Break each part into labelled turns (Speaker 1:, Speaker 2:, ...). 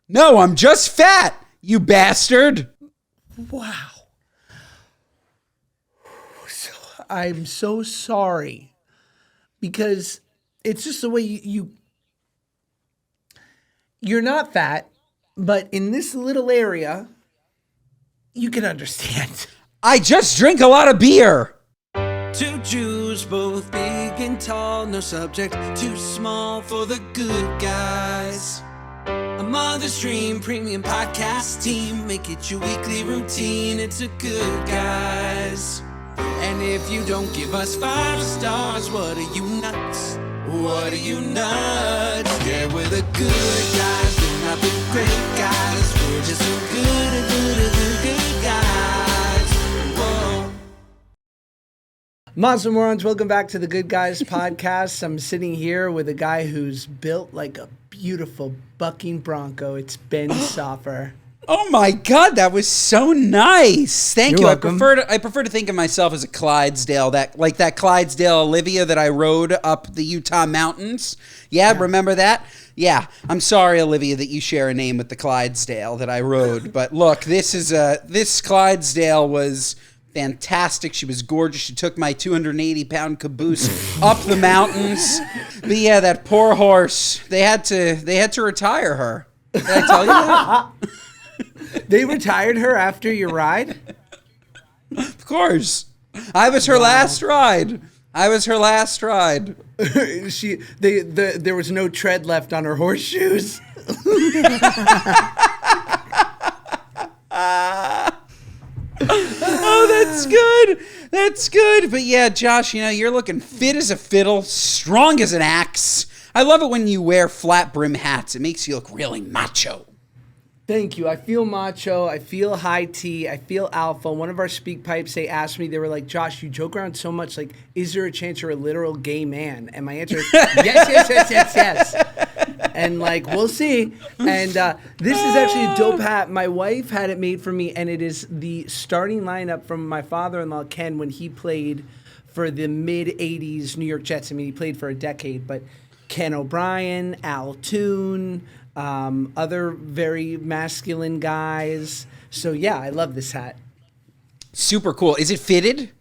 Speaker 1: No, I'm just fat, you bastard.
Speaker 2: Wow. So, I'm so sorry because it's just the way you're not fat, but in this little area, you can understand.
Speaker 1: I just drink a lot of beer.
Speaker 3: Two Jews, both big and tall, no subject too small for the good guys. A Mother's Dream premium podcast team, make it your weekly routine. It's a Good Guys. And if you don't give us 5 stars, what are you nuts? What are you nuts? Yeah, we're the good guys, we're not the great guys. We're just so good guys. Whoa.
Speaker 2: Mazel, morons, welcome back to the Good Guys podcast. I'm sitting here with a guy who's built like a beautiful bucking bronco. It's Ben Soffer.
Speaker 1: Oh my God, that was so nice. Thank you.
Speaker 2: Welcome.
Speaker 1: I prefer to think of myself as a Clydesdale, that Clydesdale Olivia that I rode up the Utah mountains. Yeah, remember that? Yeah. I'm sorry, Olivia, that you share a name with the Clydesdale that I rode. But look, this Clydesdale was fantastic. She was gorgeous. She took my 280-pound caboose up the mountains. But yeah, that poor horse. They had to retire her. Did I tell you that?
Speaker 2: They retired her after your ride?
Speaker 1: Of course. I was her last ride. There
Speaker 2: was no tread left on her horseshoes.
Speaker 1: Oh, that's good. That's good. But yeah, Josh, you're looking fit as a fiddle, strong as an axe. I love it when you wear flat brim hats. It makes you look really macho.
Speaker 2: Thank you. I feel macho. I feel high tea. I feel alpha. One of our speak pipes, they asked me, they were like, Josh, you joke around so much. Like, is there a chance you're a literal gay man? And my answer is yes. And like, we'll see. And this is actually a dope hat. My wife had it made for me, and it is the starting lineup from my father-in-law, Ken, when he played for the mid-'80s New York Jets. I mean, he played for a decade, but Ken O'Brien, Al Toon, other very masculine guys. So yeah, I love this hat.
Speaker 1: Super cool. Is it fitted?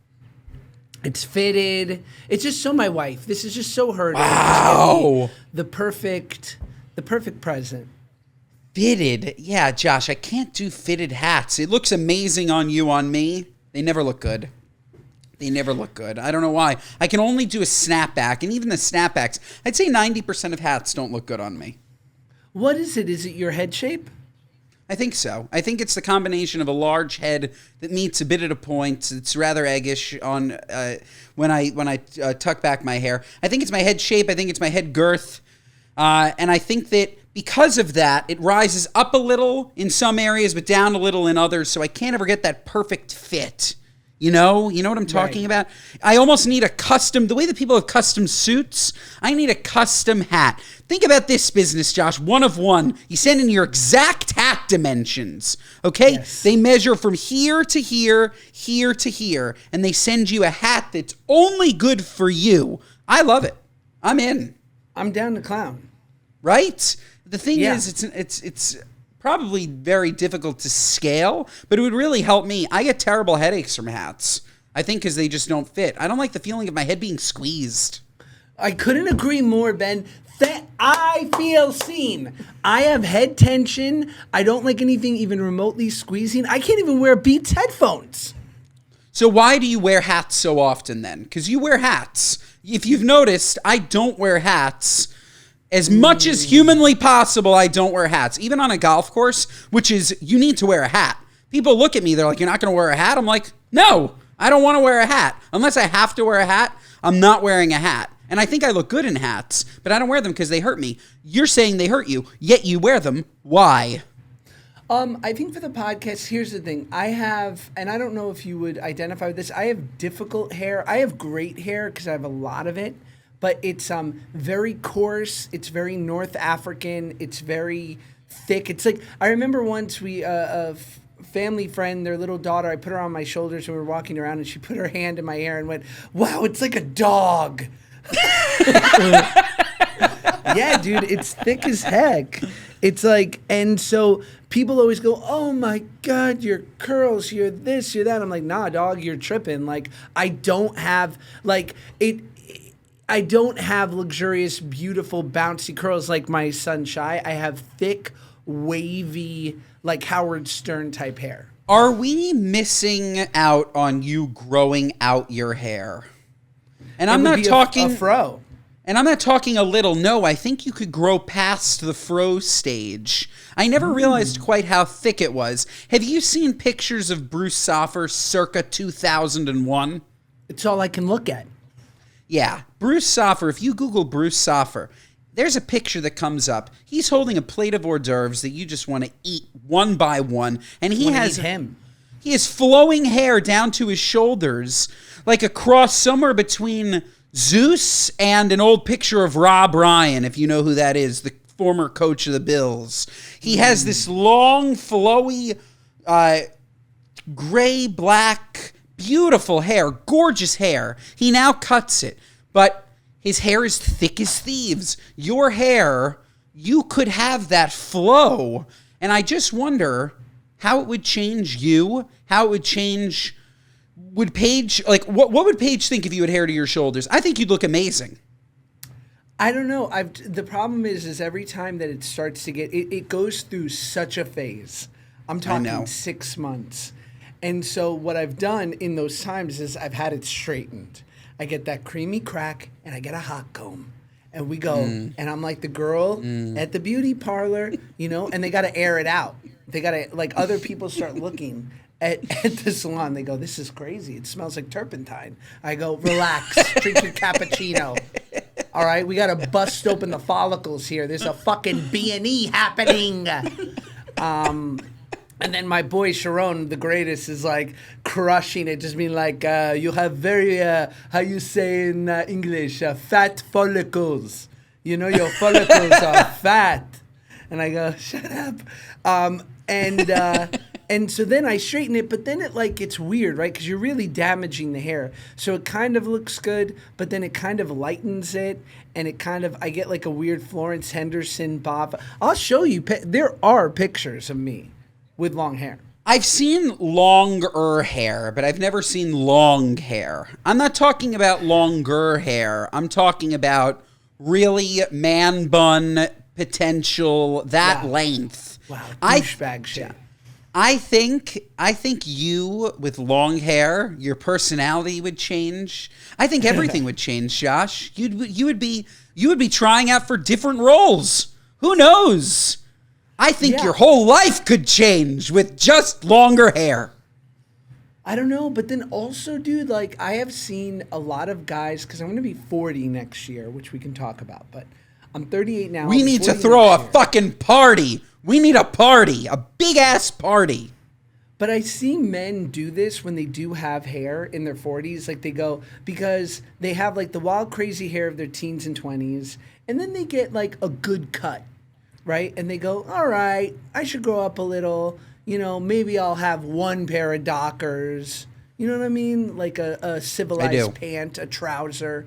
Speaker 2: It's fitted. It's just so my wife. This is just so her.
Speaker 1: Wow.
Speaker 2: The perfect present.
Speaker 1: Fitted. Yeah, Josh, I can't do fitted hats. It looks amazing on you, on me. They never look good. I don't know why. I can only do a snapback, and even the snapbacks, I'd say 90% of hats don't look good on me.
Speaker 2: What is it? Is it your head shape?
Speaker 1: I think so. I think it's the combination of a large head that meets a bit at a point. It's rather eggish on when I tuck back my hair. I think it's my head shape. I think it's my head girth. And I think that because of that, it rises up a little in some areas, but down a little in others. So I can't ever get that perfect fit. You know what I'm talking about? I almost need the way that people have custom suits, I need a custom hat. Think about this business, Josh, one of one. You send in your exact hat dimensions, okay?
Speaker 2: Yes.
Speaker 1: They measure from here to here, here to here, and they send you a hat that's only good for you. I love it. I'm in.
Speaker 2: I'm down to clown.
Speaker 1: Right? The thing is, it's probably very difficult to scale, but it would really help me. I get terrible headaches from hats. I think because they just don't fit. I don't like the feeling of my head being squeezed.
Speaker 2: I couldn't agree more, Ben. I feel seen. I have head tension. I don't like anything even remotely squeezing. I can't even wear Beats headphones.
Speaker 1: So why do you wear hats so often then? Because you wear hats. If you've noticed, I don't wear hats. As much as humanly possible, I don't wear hats. Even on a golf course, which is, you need to wear a hat. People look at me, they're like, you're not going to wear a hat? I'm like, no, I don't want to wear a hat. Unless I have to wear a hat, I'm not wearing a hat. And I think I look good in hats, but I don't wear them because they hurt me. You're saying they hurt you, yet you wear them. Why?
Speaker 2: I think for the podcast, here's the thing. I have, and I don't know if you would identify with this, I have difficult hair. I have great hair because I have a lot of it. But it's very coarse. It's very North African. It's very thick. It's like, I remember once a family friend, their little daughter, I put her on my shoulders and we were walking around and she put her hand in my hair and went, wow, it's like a dog. Yeah, dude, it's thick as heck. It's like, and so people always go, oh my God, your curls, you're this, you're that. I'm like, nah, dog, you're tripping. Like, I don't have luxurious, beautiful, bouncy curls like my son Shy. I have thick, wavy, like Howard Stern type hair.
Speaker 1: Are we missing out on you growing out your hair? And I'm not talking
Speaker 2: a fro.
Speaker 1: And I'm not talking a little. No, I think you could grow past the fro stage. I never realized quite how thick it was. Have you seen pictures of Bruce Soffer circa 2001?
Speaker 2: It's all I can look at.
Speaker 1: Yeah, Bruce Soffer. If you Google Bruce Soffer, there's a picture that comes up. He's holding a plate of hors d'oeuvres that you just want to eat one by one, and he has flowing hair down to his shoulders, like a cross somewhere between Zeus and an old picture of Rob Ryan, if you know who that is, the former coach of the Bills. He has this long, flowy, gray, black, beautiful hair, gorgeous hair. He now cuts it, but his hair is thick as thieves. Your hair, you could have that flow, and I just wonder how it would change you, how it would change... Would Paige, like, what would Paige think if you had hair to your shoulders? I think you'd look amazing.
Speaker 2: I don't know. The problem is every time that it starts to get, it goes through such a phase. I'm talking 6 months. And so what I've done in those times is I've had it straightened. I get that creamy crack and I get a hot comb. And we go, and I'm like the girl at the beauty parlor, you know, and they got to air it out. They got to, like, other people start looking at the salon. They go, this is crazy. It smells like turpentine. I go, relax, drink your cappuccino. All right, we got to bust open the follicles here. There's a fucking B&E happening. And then my boy Sharon, the greatest, is like crushing it, just being like, you have very, how you say in English, fat follicles. You know, your follicles are fat. And I go, shut up. And so then I straighten it, but then it's weird, right? Because you're really damaging the hair. So it kind of looks good, but then it kind of lightens it, and I get like a weird Florence Henderson bob. I'll show you. There are pictures of me with long hair.
Speaker 1: I've seen longer hair, but I've never seen long hair. I'm not talking about longer hair. I'm talking about really man bun potential, that length.
Speaker 2: Wow, douchebag shit.
Speaker 1: I think you with long hair, your personality would change. I think everything would change, Josh. You would be trying out for different roles. Who knows? I think your whole life could change with just longer hair.
Speaker 2: I don't know, but then also, dude, like I have seen a lot of guys, because I'm going to be 40 next year, which we can talk about, but I'm 38 now.
Speaker 1: We need to throw a fucking party. We need a party, a big-ass party.
Speaker 2: But I see men do this when they do have hair in their 40s. Like they go, because they have like the wild, crazy hair of their teens and 20s, and then they get like a good cut, right? And they go, all right, I should grow up a little. You know, maybe I'll have one pair of Dockers. You know what I mean? Like a civilized pant, a trouser.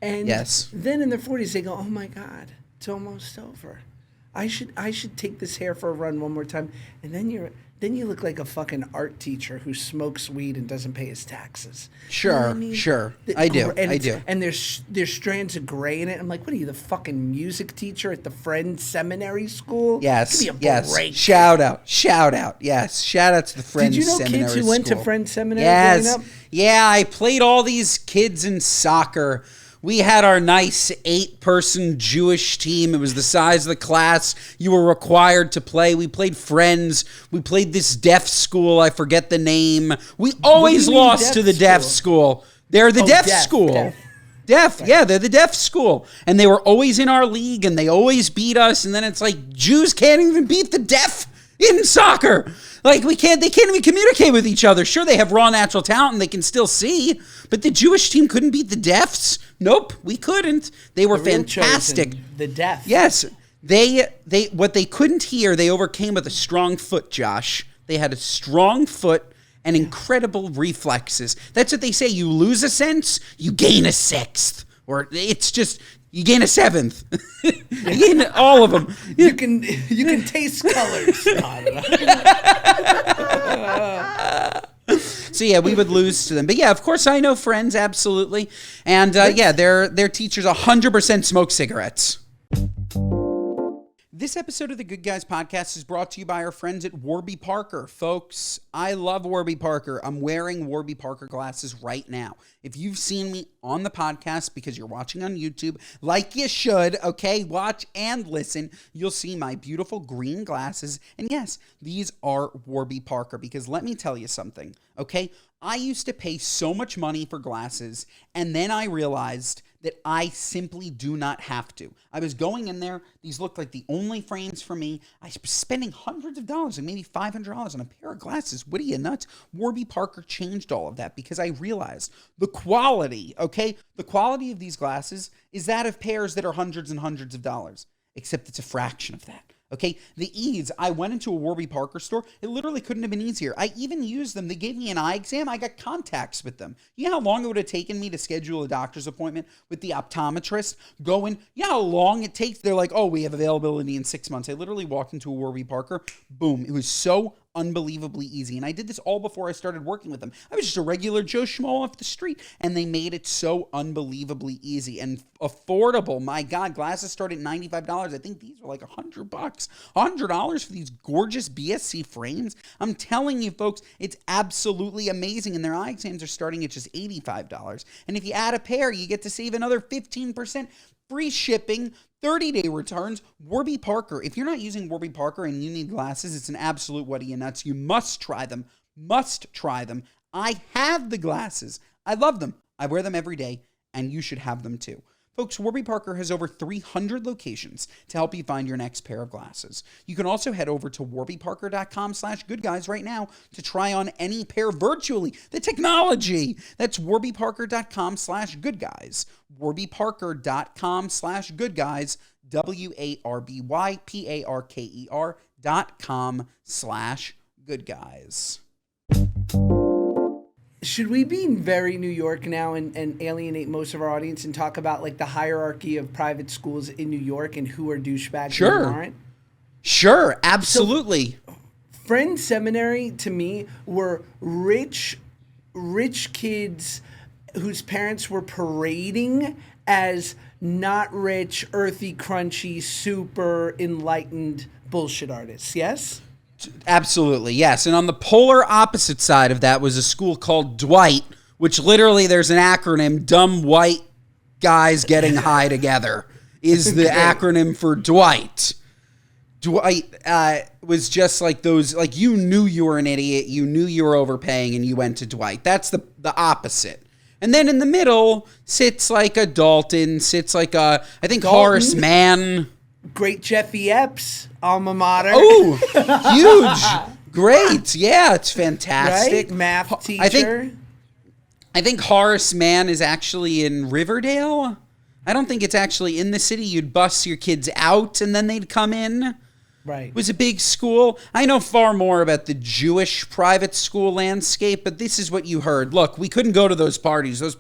Speaker 2: And then in their 40s, they go, oh my God, it's almost over. I should take this hair for a run one more time. And then you look like a fucking art teacher who smokes weed and doesn't pay his taxes.
Speaker 1: Sure, you know what I mean? Sure. I do.
Speaker 2: And there's strands of gray in it. I'm like, what are you, the fucking music teacher at the Friend Seminary School?
Speaker 1: Yes.
Speaker 2: Give me a break.
Speaker 1: Shout out. Yes. Shout out to the Friend Seminary School.
Speaker 2: Did you know kids who went to Friend Seminary growing up?
Speaker 1: Yeah, I played all these kids in soccer. We had our nice 8-person Jewish team. It was the size of the class you were required to play. We played Friends. We played this deaf school. I forget the name. We always lost to the deaf school. They're the deaf school. Deaf. Right. Yeah, they're the deaf school. And they were always in our league, and they always beat us. And then it's like, Jews can't even beat the deaf in soccer. Like, they can't even communicate with each other. Sure, they have raw natural talent and they can still see, but the Jewish team couldn't beat the deafs. Nope, we couldn't. They were fantastic.
Speaker 2: The deaf.
Speaker 1: Yes. They what they couldn't hear, they overcame with a strong foot, Josh. They had a strong foot and incredible reflexes. That's what they say. You lose a sense, you gain a sixth. Or it's just You gain a 7th. You gain all of them.
Speaker 2: You can taste colors. No, I don't know.
Speaker 1: So yeah, we would lose to them. But yeah, of course I know friends, absolutely. And yeah, their teachers 100% smoke cigarettes. This episode of the Good Guys podcast is brought to you by our friends at Warby Parker. Folks, I love Warby Parker. I'm wearing Warby Parker glasses right now. If you've seen me on the podcast because you're watching on YouTube, like you should, okay, watch and listen, you'll see my beautiful green glasses. And yes, these are Warby Parker because let me tell you something, okay? I used to pay so much money for glasses, and then I realized that I simply do not have to. I was going in there, these looked like the only frames for me. I was spending hundreds of dollars, and maybe $500 on a pair of glasses. What are you, nuts? Warby Parker changed all of that because I realized the quality, okay? The quality of these glasses is that of pairs that are hundreds and hundreds of dollars, except it's a fraction of that. Okay, the ease. I went into a Warby Parker store. It literally couldn't have been easier. I even used them. They gave me an eye exam. I got contacts with them. You know how long it would have taken me to schedule a doctor's appointment with the optometrist? Going, you know how long it takes? They're like, oh, we have availability in 6 months. I literally walked into a Warby Parker. Boom. It was so unbelievably easy. And I did this all before I started working with them. I was just a regular Joe Schmo off the street, and they made it so unbelievably easy and affordable. My God, glasses start at $95. I think these are like $100. $100 for these gorgeous BSC frames. I'm telling you, folks, it's absolutely amazing. And their eye exams are starting at just $85. And if you add a pair, you get to save another 15%. Free shipping, 30-day returns. Warby Parker. If you're not using Warby Parker and you need glasses, it's an absolute what are you nuts. You must try them. Must try them. I have the glasses. I love them. I wear them every day, and you should have them too. Folks, Warby Parker has over 300 locations to help you find your next pair of glasses. You can also head over to warbyparker.com/goodguys right now to try on any pair virtually. The technology! That's warbyparker.com/goodguys. warbyparker.com/goodguys. warbyparker.com/goodguys.
Speaker 2: Should we be very New York now and alienate most of our audience and talk about like the hierarchy of private schools in New York and who are douchebags and who aren't?
Speaker 1: Sure, absolutely.
Speaker 2: So, Friends Seminary to me were rich kids whose parents were parading as not rich, earthy, crunchy, super enlightened bullshit artists. Yes?
Speaker 1: Absolutely, yes. And on the polar opposite side of that was a school called Dwight, which literally there's an acronym, dumb white guys getting high together, is the acronym for Dwight. Dwight was just like those, like you knew you were an idiot, you knew you were overpaying, and you went to Dwight. That's the opposite. And then in the middle sits like a Dalton, sits like a, I think
Speaker 2: Dalton?
Speaker 1: Horace Mann. Great
Speaker 2: Jeffy Epps, alma mater.
Speaker 1: Oh, huge. Great. Yeah, it's fantastic.
Speaker 2: Right? Math teacher.
Speaker 1: I think Horace Mann is actually in Riverdale. I don't think it's actually in the city. You'd bus your kids out and then they'd come in.
Speaker 2: Right.
Speaker 1: It was a big school. I know far more about the Jewish private school landscape, but this is what you heard. Look, we couldn't go to those parties. Those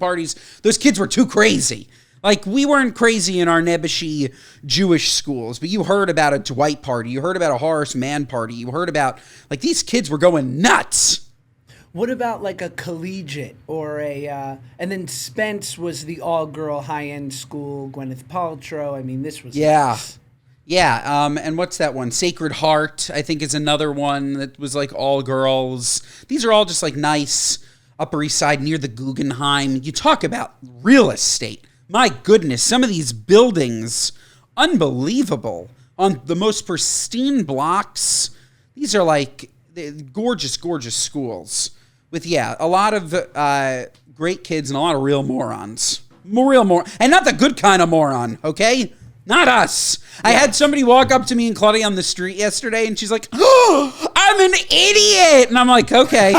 Speaker 1: kids were too crazy. Like, we weren't crazy in our nebbishy Jewish schools, but you heard about a Dwight party. You heard about a Horace Mann party. You heard about, like, these kids were going nuts.
Speaker 2: What about, like, a collegiate or a, and then Spence was the all-girl high-end school, Gwyneth Paltrow. I mean, this was nuts.
Speaker 1: Yeah, and what's that one? Sacred Heart, I think, is another one that was, like, all girls. These are all just, like, nice Upper East Side near the Guggenheim. You talk about real estate. My goodness, some of these buildings, unbelievable. On the most pristine blocks, these are like gorgeous, gorgeous schools. With, yeah, a lot of great kids and a lot of real morons. And not the good kind of moron, okay? Not us. Yeah. I had somebody walk up to me and Claudia on the street yesterday, and she's like, oh, I'm an idiot. And I'm like, okay.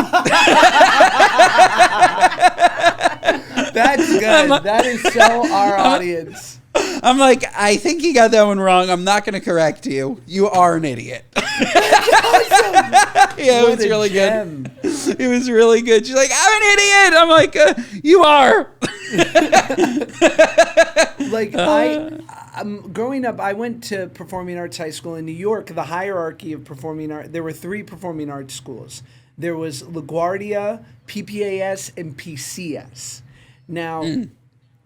Speaker 2: That's good. That is so our audience.
Speaker 1: I'm like, I think you got that one wrong. I'm not going to correct you. You are an idiot.
Speaker 2: Awesome.
Speaker 1: Yeah, it was really good. It was really good. She's like, I'm an idiot. I'm like, you are.
Speaker 2: Like growing up, I went to performing arts high school in New York. The hierarchy of performing art, there were 3 performing arts schools. There was LaGuardia, PPAS, and PCS. Now,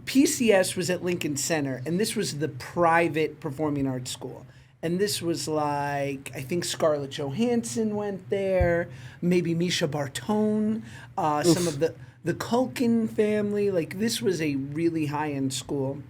Speaker 2: PCS was at Lincoln Center, and this was the private performing arts school. And this was like, I think Scarlett Johansson went there, maybe Misha Bartone, some of the Culkin family. Like, this was a really high-end school.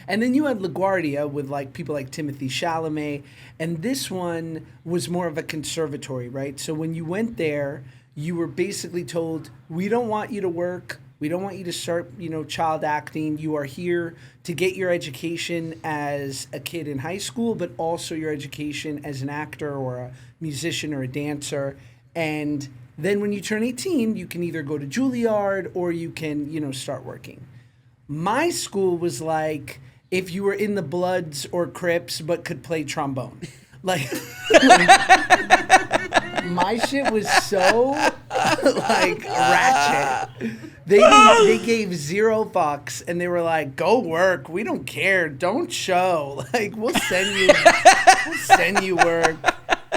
Speaker 2: And then you had LaGuardia with like people like Timothy Chalamet, and this one was more of a conservatory, right? So when you went there, you were basically told, we don't want you to work. We don't want you to start, child acting. You are here to get your education as a kid in high school, but also your education as an actor or a musician or a dancer. And then when you turn 18, you can either go to Juilliard or you can, start working. My school was like, if you were in the Bloods or Crips but could play trombone. Like my shit was so like ratchet. They gave 0 fucks and they were like, go work. We don't care. Don't show. Like we'll send you work.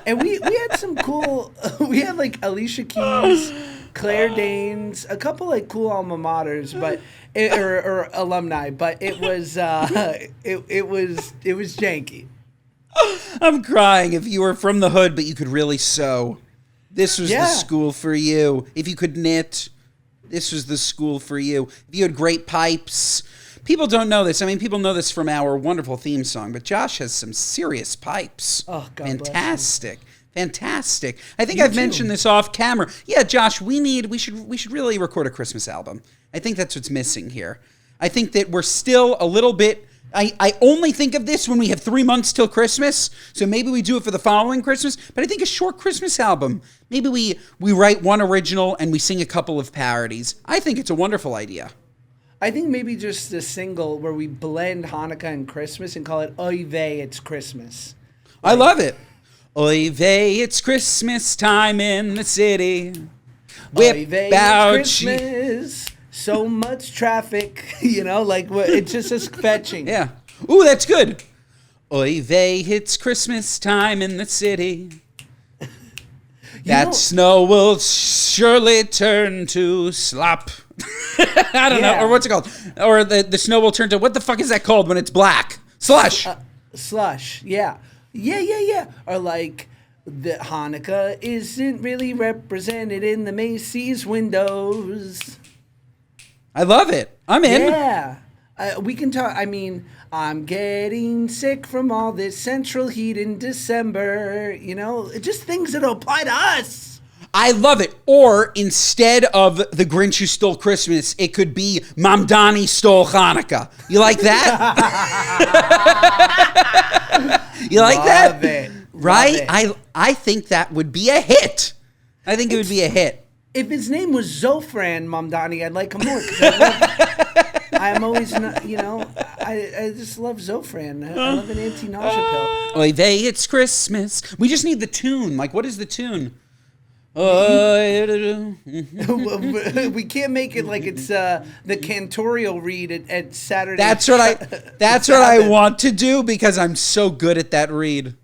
Speaker 2: And we had some cool we had like Alicia Keys, Claire Danes, a couple like cool alma maters, but or alumni, but it was it was janky.
Speaker 1: I'm crying. If you were from the hood, but you could really sew, this was the school for you. If you could knit, this was the school for you. If you had great pipes, people don't know this. I mean, people know this from our wonderful theme song, but Josh has some serious pipes.
Speaker 2: Oh, God
Speaker 1: fantastic. Fantastic. I think I've mentioned this off camera. Yeah, Josh, we should really record a Christmas album. I think that's what's missing here. I think that we're still a little bit, I only think of this when we have 3 months till Christmas, so maybe we do it for the following Christmas, but I think a short Christmas album. Maybe we write one original and we sing a couple of parodies. I think it's a wonderful idea.
Speaker 2: I think maybe just a single where we blend Hanukkah and Christmas and call it Oy vey, it's Christmas.
Speaker 1: I love it. Oy vey, it's Christmas time in the city. Whip
Speaker 2: Oy vey,
Speaker 1: out
Speaker 2: it's Christmas. So much traffic, like it's just as fetching.
Speaker 1: Yeah. Ooh, that's good. Oy vey, it's Christmas time in the city. That snow will surely turn to slop. I don't know. Or what's it called? Or the snow will turn to, what the fuck is that called when it's black? Slush.
Speaker 2: Slush, yeah. Yeah. Or like, the Hanukkah isn't really represented in the Macy's windows.
Speaker 1: I love it. I'm in.
Speaker 2: Yeah. We can talk. I mean, I'm getting sick from all this central heat in December. Just things that apply to us.
Speaker 1: I love it. Or instead of The Grinch Who Stole Christmas, it could be Mamdani Stole Hanukkah. You like that? You like that?
Speaker 2: Love it.
Speaker 1: Right?
Speaker 2: Love it.
Speaker 1: I think that would be a hit. I think it would be a hit.
Speaker 2: If his name was Zofran Mamdani, I'd like him more. I'm always, I just love Zofran. I love an anti-nausea pill.
Speaker 1: Oy vey, it's Christmas. We just need the tune. Like, what is the tune?
Speaker 2: We can't make it like it's the cantorial read at Saturday.
Speaker 1: That's what I want to do because I'm so good at that read.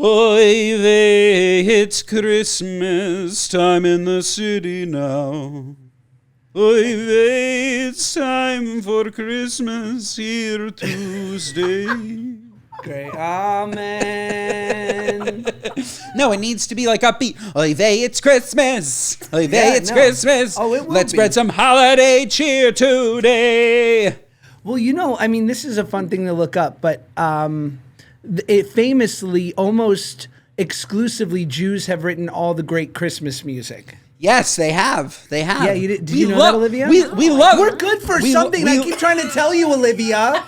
Speaker 1: Oy vey, it's Christmas time in the city now. Oy vey, it's time for Christmas here Tuesday.
Speaker 2: Great, amen.
Speaker 1: No, it needs to be like upbeat. Oy vey, it's Christmas. Oy vey, it's Christmas.
Speaker 2: Oh, it will
Speaker 1: Let's
Speaker 2: be.
Speaker 1: spread some holiday cheer today.
Speaker 2: Well, this is a fun thing to look up, but it famously, almost exclusively, Jews have written all the great Christmas music.
Speaker 1: Yes, they have. They have.
Speaker 2: Yeah, did you know that, Olivia?
Speaker 1: We love.
Speaker 2: We're good for something. I keep trying to tell you, Olivia.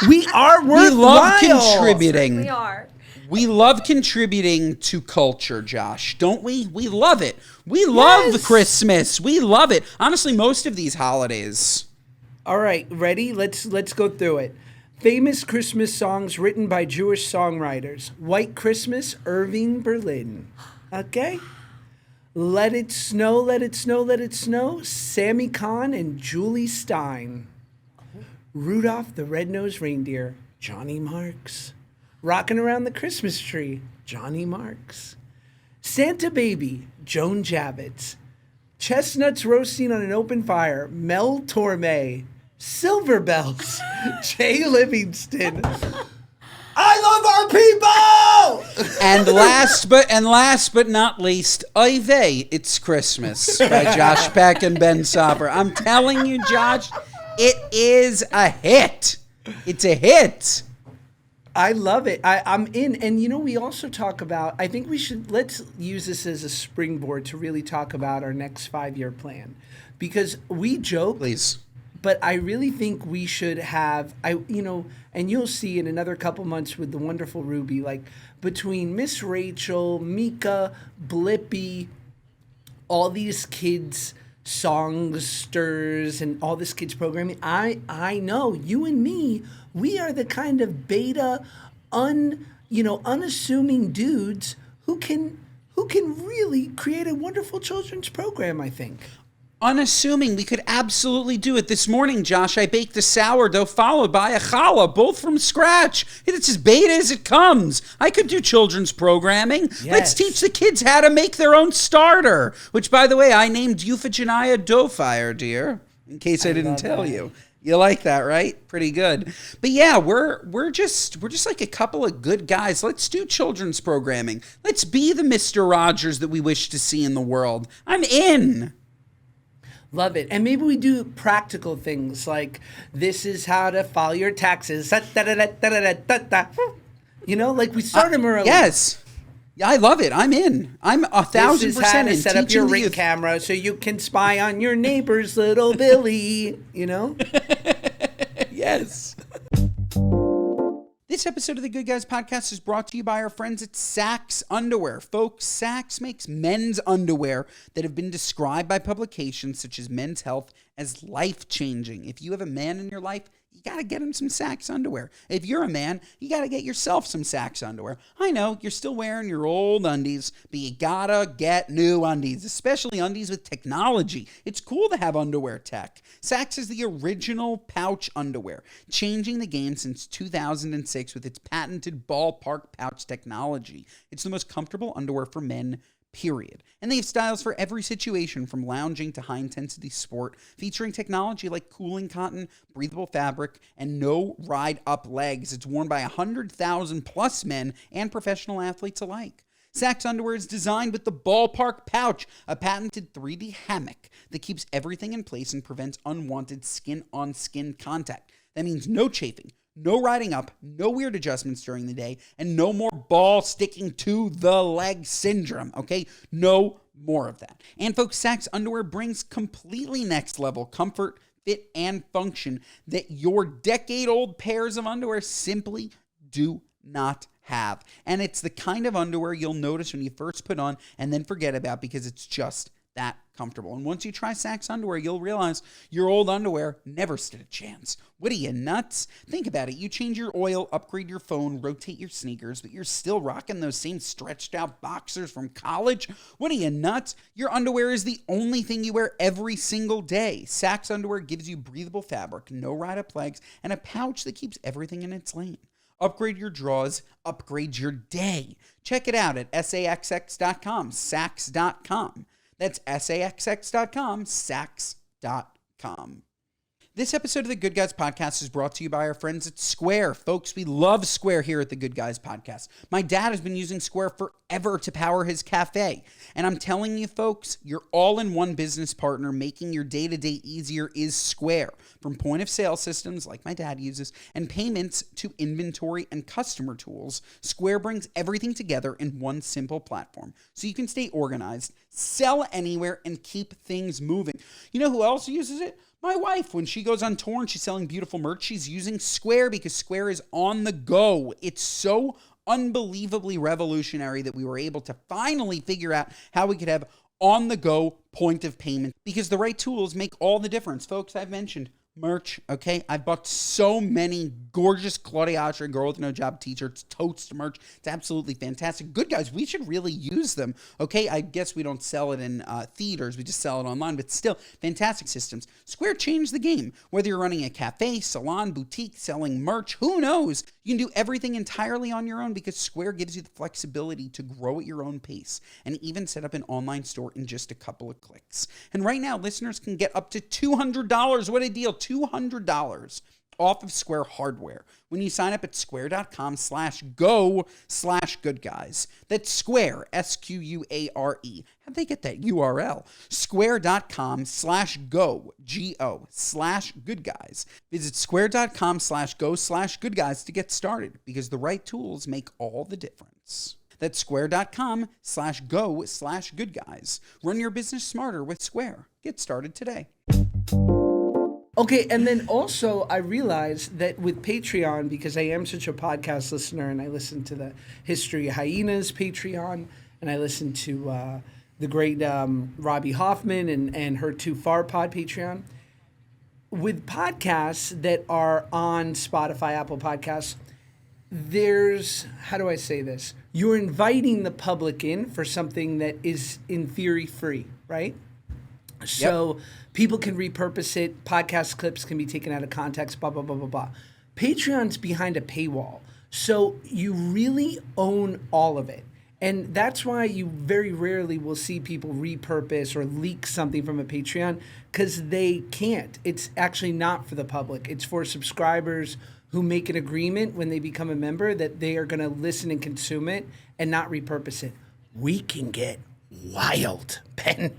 Speaker 2: We are worthwhile.
Speaker 1: We love contributing.
Speaker 4: We are.
Speaker 1: We love contributing to culture, Josh, don't we? We love it. We love Christmas. We love it. Honestly, most of these holidays.
Speaker 2: All right, ready? Let's go through it. Famous Christmas songs written by Jewish songwriters. White Christmas, Irving Berlin. Okay? Let It Snow, Let It Snow, Let It Snow, Sammy Kahn and Julie Stein. Rudolph the Red-Nosed Reindeer, Johnny Marks. Rocking around the Christmas tree, Johnny Marks. Santa Baby, Joan Javits. Chestnuts roasting on an open fire, Mel Torme. Silver Bells, Jay Livingston. I love our people!
Speaker 1: And last but not least, Ivey, It's Christmas by Josh Peck and Ben Sopper. I'm telling you, Josh, it is a hit. It's a hit.
Speaker 2: I love it. I'm in. And, we also talk about, I think let's use this as a springboard to really talk about our next 5-year plan. Because we joke.
Speaker 1: Please.
Speaker 2: But I really think we should have, and you'll see in another couple months with the wonderful Ruby, like between Miss Rachel, Mika, Blippi, all these kids, songsters, and all this kids programming. I know you and me, we are the kind of beta, unassuming dudes who can really create a wonderful children's program, I think.
Speaker 1: Unassuming, we could absolutely do it. This morning, Josh, I baked a sourdough followed by a challah, both from scratch. It's as beta as it comes. I could do children's programming.
Speaker 2: Yes.
Speaker 1: Let's teach the kids how to make their own starter, which, by the way, I named Euphigenia Doughfire, dear, in case I didn't tell you. You like that, right? Pretty good. But yeah, we're just like a couple of good guys. Let's do children's programming. Let's be the Mr. Rogers that we wish to see in the world. I'm in.
Speaker 2: Love it. And maybe we do practical things like this is how to file your taxes. Like we start them early.
Speaker 1: Yes. Yeah, I love it. I'm in. I'm 1,000% in.
Speaker 2: This is how to set up your Ring camera so you can spy on your neighbor's little Billy,
Speaker 1: Yes. This episode of the Good Guys Podcast is brought to you by our friends at Saxx Underwear. Folks, Saxx makes men's underwear that have been described by publications such as Men's Health as life-changing. If you have a man in your life, you got to get him some Saxx underwear. If you're a man, you got to get yourself some Saxx underwear. I know, you're still wearing your old undies, but you got to get new undies, especially undies with technology. It's cool to have underwear tech. Saxx is the original pouch underwear, changing the game since 2006 with its patented ballpark pouch technology. It's the most comfortable underwear for men, period. And they have styles for every situation, from lounging to high-intensity sport, featuring technology like cooling cotton, breathable fabric, and no ride-up legs. It's worn by 100,000 plus men and professional athletes alike. Saxx underwear is designed with the ballpark pouch, a patented 3D hammock that keeps everything in place and prevents unwanted skin-on-skin contact. That means no chafing, no riding up, no weird adjustments during the day, and no more ball sticking to the leg syndrome, okay? No more of that. And folks, Saxx underwear brings completely next level comfort, fit, and function that your decade-old pairs of underwear simply do not have. And it's the kind of underwear you'll notice when you first put on and then forget about because it's just that comfortable. And once you try Saxx underwear, you'll realize your old underwear never stood a chance. What are you, nuts? Think about it. You change your oil, upgrade your phone, rotate your sneakers, but you're still rocking those same stretched out boxers from college? What are you, nuts? Your underwear is the only thing you wear every single day. Saxx underwear gives you breathable fabric, no ride-up legs, and a pouch that keeps everything in its lane. Upgrade your drawers, upgrade your day. Check it out at saxx.com, saxx.com. That's saxx.com, saxx.com. This episode of the Good Guys Podcast is brought to you by our friends at Square. Folks, we love Square here at the Good Guys Podcast. My dad has been using Square forever to power his cafe. And I'm telling you, folks, your all-in-one business partner making your day-to-day easier is Square. From point-of-sale systems like my dad uses and payments to inventory and customer tools, Square brings everything together in one simple platform so you can stay organized, sell anywhere, and keep things moving. You know who else uses it? My wife. When she goes on tour and she's selling beautiful merch, she's using Square because Square is on the go. It's so unbelievably revolutionary that we were able to finally figure out how we could have on-the-go point of payment because the right tools make all the difference. Folks, I've mentioned merch, okay? I bought so many gorgeous Claudia Oshry Girl with No Job t-shirts, totes merch. It's absolutely fantastic. Good guys, we should really use them, okay? I guess we don't sell it in theaters. We just sell it online, but still, fantastic systems. Square changed the game. Whether you're running a cafe, salon, boutique, selling merch, who knows? You can do everything entirely on your own because Square gives you the flexibility to grow at your own pace and even set up an online store in just a couple of clicks. And right now, listeners can get up to $200. What a deal. $200 off of Square hardware when you sign up at square.com/go/goodguys. That's Square, SQUARE. How'd they get that URL? Square.com/go/goodguys. Visit square.com/go/goodguys to get started because the right tools make all the difference. That's square.com/go/goodguys. Run your business smarter with Square. Get started today.
Speaker 2: Okay, and then also I realized that with Patreon, because I am such a podcast listener and I listen to the History of Hyenas Patreon, and I listen to the great Robbie Hoffman and her Too Far Pod Patreon, with podcasts that are on Spotify, Apple Podcasts, there's, how do I say this? You're inviting the public in for something that is in theory free, right? So people can repurpose it. Podcast clips can be taken out of context, blah, blah, blah, blah, blah. Patreon's behind a paywall. So you really own all of it. And that's why you very rarely will see people repurpose or leak something from a Patreon because they can't. It's actually not for the public. It's for subscribers who make an agreement when they become a member that they are going to listen and consume it and not repurpose it. We can get wild, Ben.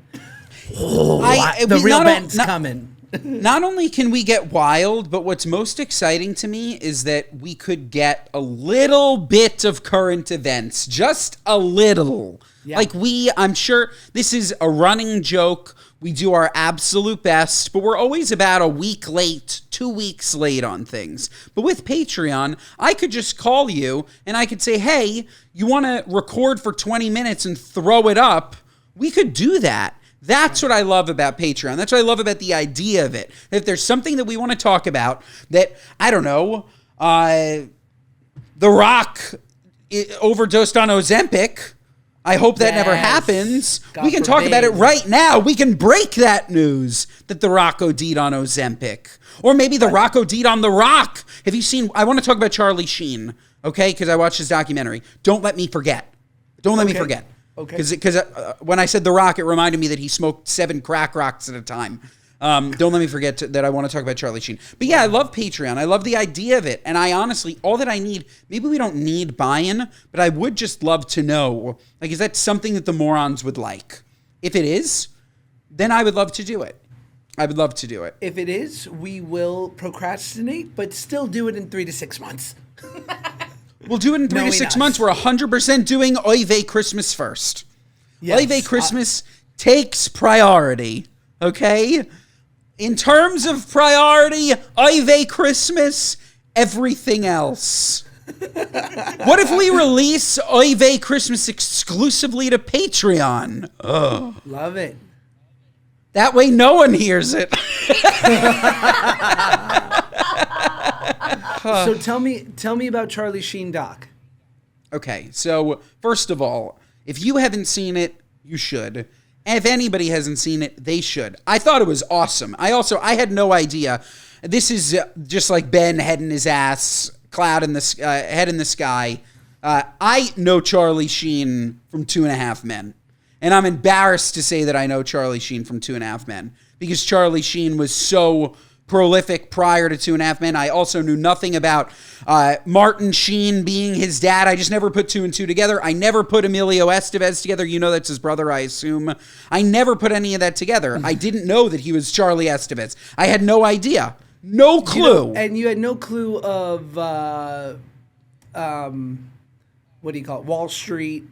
Speaker 2: The real Ben's coming.
Speaker 1: Not only can we get wild, but what's most exciting to me is that we could get a little bit of current events. Just a little. Yeah. Like I'm sure this is a running joke. We do our absolute best, but we're always about a week late, 2 weeks late on things. But with Patreon, I could just call you and I could say, hey, you want to record for 20 minutes and throw it up? We could do that. That's what I love about Patreon. That's what I love about the idea of it. If there's something that we want to talk about that, I don't know, The Rock overdosed on Ozempic. I hope that never happens. God we can talk about it right now. We can break that news that The Rock OD'd on Ozempic. Or maybe The Rock OD'd on The Rock. Have you seen, I want to talk about Charlie Sheen, okay? Because I watched his documentary. Don't let me forget. Don't let me forget.
Speaker 2: Okay.
Speaker 1: Because when I said The Rock, it reminded me that he smoked 7 crack rocks at a time. Don't let me forget that I want to talk about Charlie Sheen. But yeah, I love Patreon. I love the idea of it. And I honestly, all that I need, maybe we don't need buy-in, but I would just love to know, like, is that something that the morons would like? If it is, then I would love to do it. I would love to do it.
Speaker 2: If it is, we will procrastinate, but still do it in 3 to 6 months.
Speaker 1: We'll do it in 3 to 6 months. We're 100% doing Oy Vey Christmas first. Yes. Oy Vey Christmas takes priority, okay? In terms of priority, Oy Vey Christmas, everything else. What if we release Oy Vey Christmas exclusively to Patreon? Oh.
Speaker 2: Love it.
Speaker 1: That way no one hears it.
Speaker 2: So tell me about Charlie Sheen doc.
Speaker 1: Okay, so first of all, if you haven't seen it, you should. If anybody hasn't seen it, they should. I thought it was awesome. I had no idea. This is just like Ben head in his ass, cloud in the head in the sky. I know Charlie Sheen from 2.5 Men. And I'm embarrassed to say that I know Charlie Sheen from 2.5 Men because Charlie Sheen was so prolific prior to 2.5 Men. I also knew nothing about Martin Sheen being his dad. I just never put 2 and 2 together. I never put Emilio Estevez together. You know that's his brother, I assume. I never put any of that together. I didn't know that he was Charlie Estevez. I had no idea. No clue.
Speaker 2: And you had no clue of, what do you call it, Wall Street,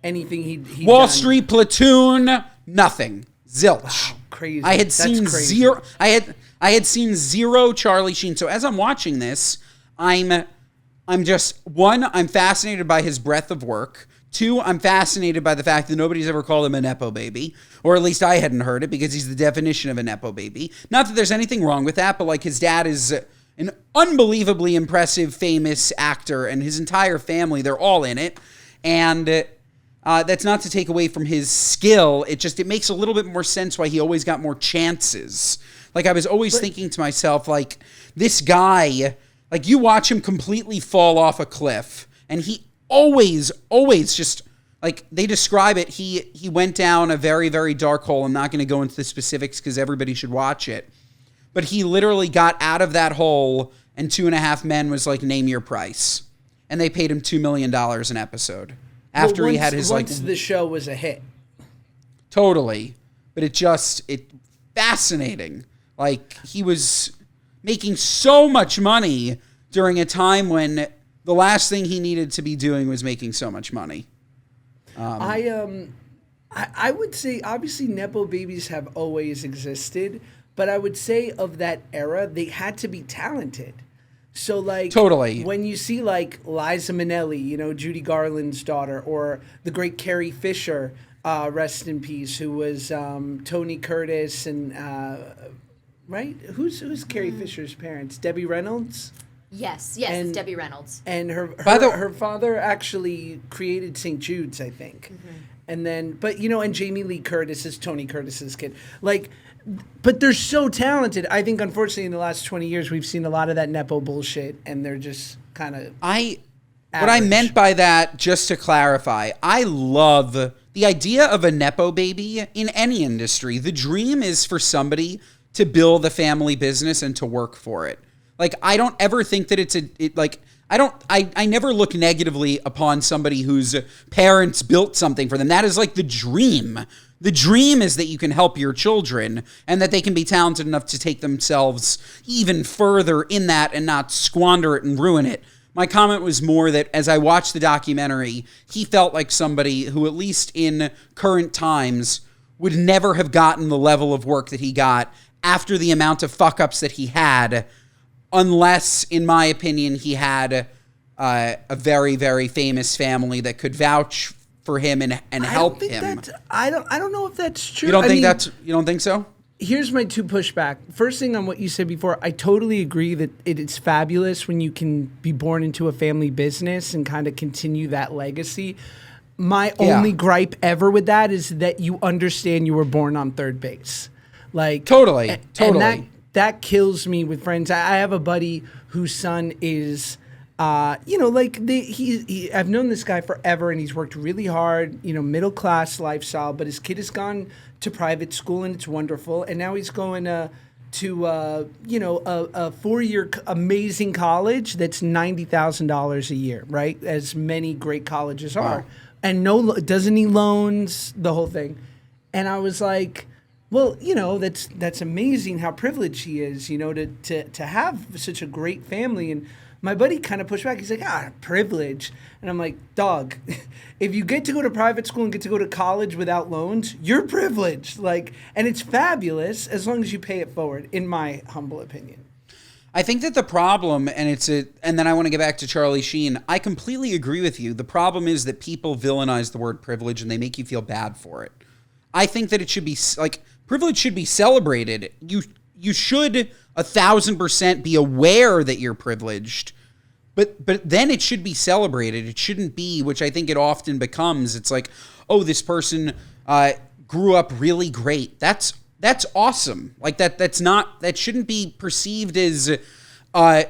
Speaker 2: anything he'd
Speaker 1: Wall
Speaker 2: done.
Speaker 1: Street, Platoon, nothing. Zilch.
Speaker 2: Wow, crazy.
Speaker 1: I had seen zero. I had seen zero Charlie Sheen. So as I'm watching this, I'm just, 1, I'm fascinated by his breadth of work. 2, I'm fascinated by the fact that nobody's ever called him a Nepo baby, or at least I hadn't heard it because he's the definition of a Nepo baby. Not that there's anything wrong with that, but like his dad is an unbelievably impressive, famous actor, and his entire family, they're all in it. And that's not to take away from his skill. It makes a little bit more sense why he always got more chances. Like I was always thinking to myself, like this guy, like you watch him completely fall off a cliff, and he always just, like they describe it, he went down a very, very dark hole. I'm not going to go into the specifics because everybody should watch it. But he literally got out of that hole, and 2.5 Men was like, name your price. And they paid him $2 million an episode after he had his
Speaker 2: once the show was a hit.
Speaker 1: Totally. But it fascinating. Like he was making so much money during a time when the last thing he needed to be doing was making so much money.
Speaker 2: I would say obviously Nepo babies have always existed, but I would say of that era, they had to be talented. So like
Speaker 1: totally.
Speaker 2: When you see like Liza Minnelli, Judy Garland's daughter, or the great Carrie Fisher, rest in peace, who was Tony Curtis and right? Who's Carrie Fisher's parents? Debbie Reynolds?
Speaker 4: Yes, it's Debbie Reynolds.
Speaker 2: And her father actually created St. Jude's, I think. Mm-hmm. And then, and Jamie Lee Curtis is Tony Curtis's kid. Like, but they're so talented. I think, unfortunately, in the last 20 years, we've seen a lot of that Nepo bullshit, and they're just kind of
Speaker 1: What I meant by that, just to clarify, I love the idea of a Nepo baby in any industry. The dream is for somebody to build a family business and to work for it. Like, I don't ever think that I never look negatively upon somebody whose parents built something for them. That is like the dream. The dream is that you can help your children and that they can be talented enough to take themselves even further in that and not squander it and ruin it. My comment was more that as I watched the documentary, he felt like somebody who, at least in current times, would never have gotten the level of work that he got after the amount of fuck-ups that he had, unless, in my opinion, he had a very, very famous family that could vouch for him and help him.
Speaker 2: I don't know if that's true.
Speaker 1: You don't think so?
Speaker 2: Here's my 2 pushback. First thing on what you said before, I totally agree that it is fabulous when you can be born into a family business and kind of continue that legacy. My only gripe ever with that is that you understand you were born on third base. Like
Speaker 1: totally.
Speaker 2: And that kills me with friends. I have a buddy whose son is, I've known this guy forever, and he's worked really hard, middle class lifestyle. But his kid has gone to private school, and it's wonderful. And now he's going to a 4-year amazing college that's $90,000 a year, right? As many great colleges are, wow. And doesn't need loans, the whole thing. And I was like, well, that's amazing how privileged he is, to have such a great family. And my buddy kind of pushed back. He's like, privilege. And I'm like, dog, if you get to go to private school and get to go to college without loans, you're privileged. And it's fabulous as long as you pay it forward, in my humble opinion.
Speaker 1: I think that the problem, and then I want to get back to Charlie Sheen. I completely agree with you. The problem is that people villainize the word privilege and they make you feel bad for it. I think that it should be privilege should be celebrated. You should 1,000% be aware that you're privileged, but then it should be celebrated. It shouldn't be, which I think it often becomes. It's like, oh, this person grew up really great. That's awesome. Like that shouldn't be perceived as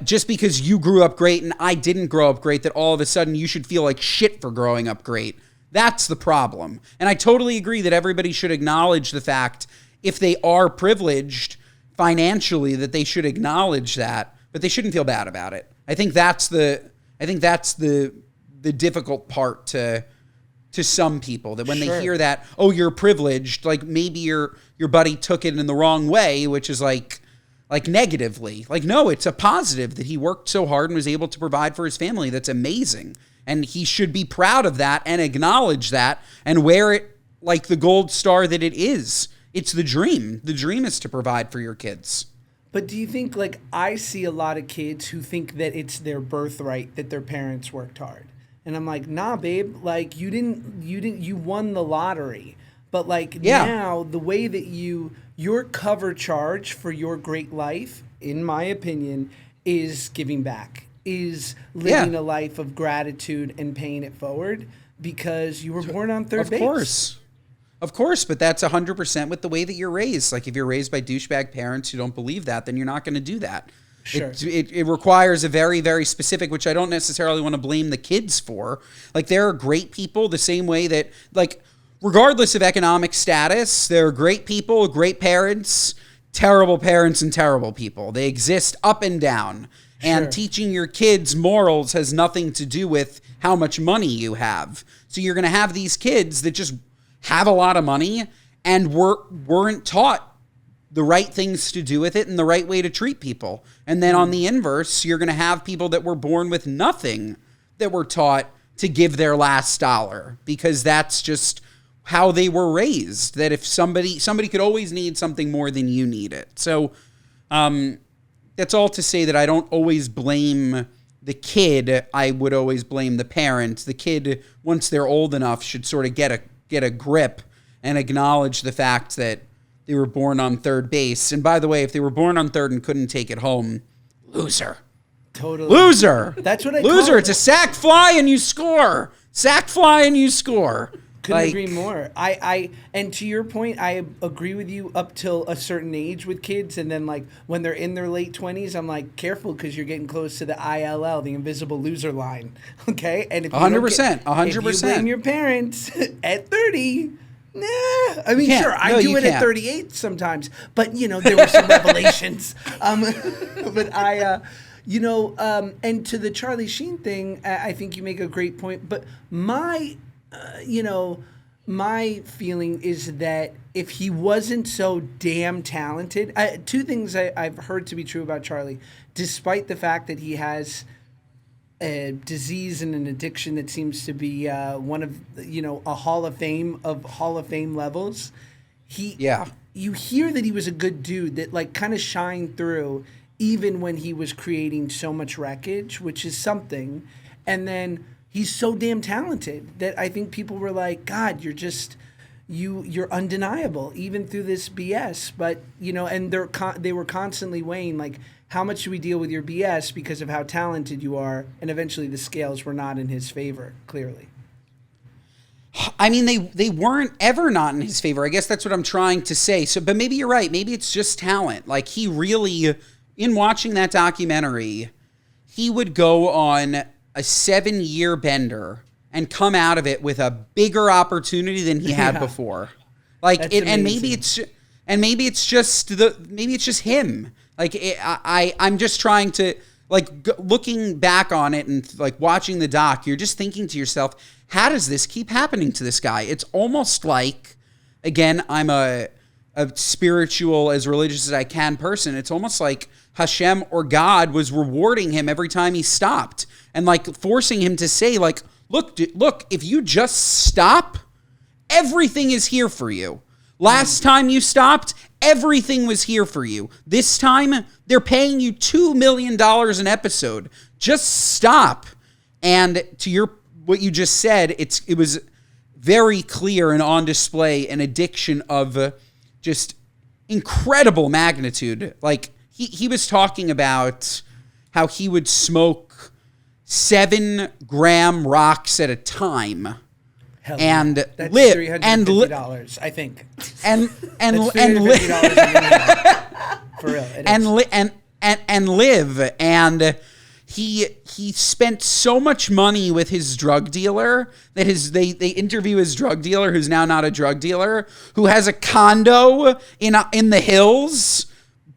Speaker 1: just because you grew up great and I didn't grow up great, that all of a sudden you should feel like shit for growing up great. That's the problem. And I totally agree that everybody should acknowledge the fact, if they are privileged financially, that they should acknowledge that, but they shouldn't feel bad about it. I think that's the difficult part to some people, that when they hear that, oh, you're privileged, like maybe your buddy took it in the wrong way, which is like negatively. Like, no, it's a positive that he worked so hard and was able to provide for his family. That's amazing. And he should be proud of that and acknowledge that and wear it like the gold star that it is. It's the dream. The dream is to provide for your kids.
Speaker 2: But do you think, I see a lot of kids who think that it's their birthright that their parents worked hard. And I'm like, nah, babe, like you won the lottery. But like now the way that your cover charge for your great life, in my opinion, is giving back, is living a life of gratitude and paying it forward because you were born on third base.
Speaker 1: Of course, but that's 100% with the way that you're raised. Like if you're raised by douchebag parents who don't believe that, then you're not going to do that.
Speaker 2: Sure.
Speaker 1: It requires a very, very specific, which I don't necessarily want to blame the kids for. Like there are great people the same way that, like, regardless of economic status, there are great people, great parents, terrible parents, and terrible people. They exist up and down. And teaching your kids morals has nothing to do with how much money you have. So you're going to have these kids that just have a lot of money and weren't taught the right things to do with it and the right way to treat people. And then on the inverse, you're going to have people that were born with nothing that were taught to give their last dollar because that's just how they were raised, that if somebody could always need something more than you need it. So that's all to say that I don't always blame the kid. I would always blame the parent. The kid, once they're old enough, should sort of get a grip and acknowledge the fact that they were born on third base. And by the way, if they were born on third and couldn't take it home, loser.
Speaker 2: Totally.
Speaker 1: Loser.
Speaker 2: That's what I
Speaker 1: loser.
Speaker 2: call it.
Speaker 1: It's a sack fly and you score. Sack fly and you score.
Speaker 2: Couldn't agree more. And to your point, I agree with you up till a certain age with kids, and then like when they're in their late 20s, I'm like, careful because you're getting close to the ILL, the invisible loser line. Okay, and if you
Speaker 1: 100%, 100%.
Speaker 2: If you blame your parents at 30. Nah, I mean, sure, I do it at 38 sometimes, but there were some revelations. But and to the Charlie Sheen thing, I think you make a great point. But my feeling is that if he wasn't so damn talented, two things I've heard to be true about Charlie, despite the fact that he has a disease and an addiction that seems to be one of a Hall of Fame levels. You hear that he was a good dude that like kind of shined through even when he was creating so much wreckage, which is something. And then he's so damn talented that I think people were like, God, you're just you're undeniable even through this BS. But and they were constantly weighing like, how much should we deal with your BS because of how talented you are? And eventually the scales were not in his favor, clearly.
Speaker 1: I mean, they weren't ever not in his favor. I guess that's what I'm trying to say. So, but maybe you're right. Maybe it's just talent. Like he really, in watching that documentary, he would go on a 7-year bender and come out of it with a bigger opportunity than he had before. Like it, and maybe it's just him. Like I'm just trying to looking back on it and like watching the doc, you're just thinking to yourself, how does this keep happening to this guy? It's almost like, again, I'm a spiritual, as religious as I can person. It's almost like Hashem or God was rewarding him every time he stopped and like forcing him to say like, look, if you just stop, everything is here for you. Last time you stopped, everything was here for you. This time, they're paying you $2 million an episode. Just stop. And to what you just said, it was very clear and on display an addiction of just incredible magnitude. Like he was talking about how he would smoke 7-gram rocks at a time.
Speaker 2: Hell
Speaker 1: and
Speaker 2: that's
Speaker 1: live
Speaker 2: $350, I think.
Speaker 1: And
Speaker 2: $350 for real.
Speaker 1: And live. And he spent so much money with his drug dealer that they interview his drug dealer, who's now not a drug dealer, who has a condo in the hills,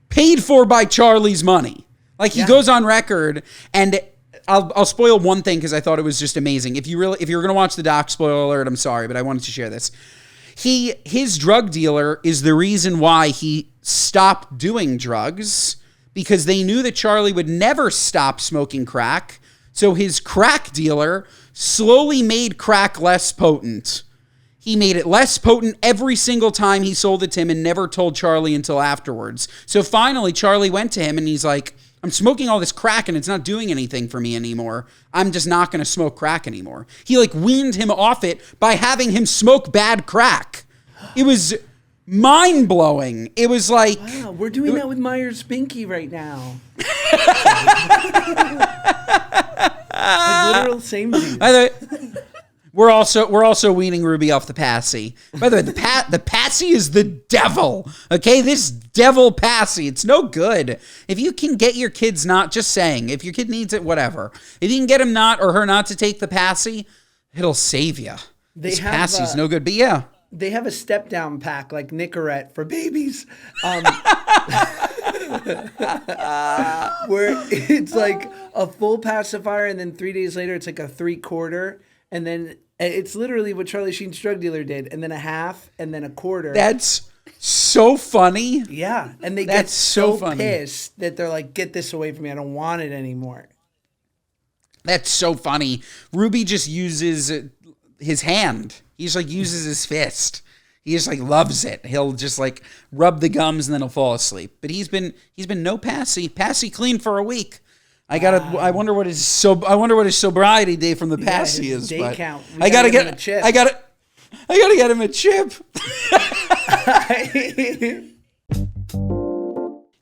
Speaker 1: paid for by Charlie's money. Like he goes on record and. I'll spoil one thing because I thought it was just amazing. If you're going to watch the doc, spoiler alert, I'm sorry, but I wanted to share this. His drug dealer is the reason why he stopped doing drugs, because they knew that Charlie would never stop smoking crack. So his crack dealer slowly made crack less potent. He made it less potent every single time he sold it to him and never told Charlie until afterwards. So finally, Charlie went to him and he's like, I'm smoking all this crack and it's not doing anything for me anymore. I'm just not going to smoke crack anymore. He like weaned him off it by having him smoke bad crack. It was mind-blowing. It was like...
Speaker 2: Wow, we're doing that with Myers Binky right now. Like literal same thing.
Speaker 1: By the way, we're also weaning Ruby off the Passy. By the way, the Passy is the devil. Okay, this devil Passy, it's no good. If you can get your kids not, just saying, if your kid needs it, whatever. If you can get him not or her not to take the Passy, it'll save you. This Passy's no good, but yeah.
Speaker 2: They have a step down pack like Nicorette for babies. Where it's like a full pacifier and then 3 days later it's like a 3/4 and then it's literally what Charlie Sheen's drug dealer did, and then a half and then a quarter.
Speaker 1: That's so funny.
Speaker 2: Yeah, and they get so pissed that they're like, get this away from me, I don't want it anymore.
Speaker 1: That's so funny. Ruby just uses his hand. He just like uses his fist. He just like loves it. He'll just like rub the gums and then he'll fall asleep. But he's been no Passy. Passy clean for a week. I wonder what his sobriety day from the Passy is.
Speaker 2: Day count.
Speaker 1: I gotta get him a chip.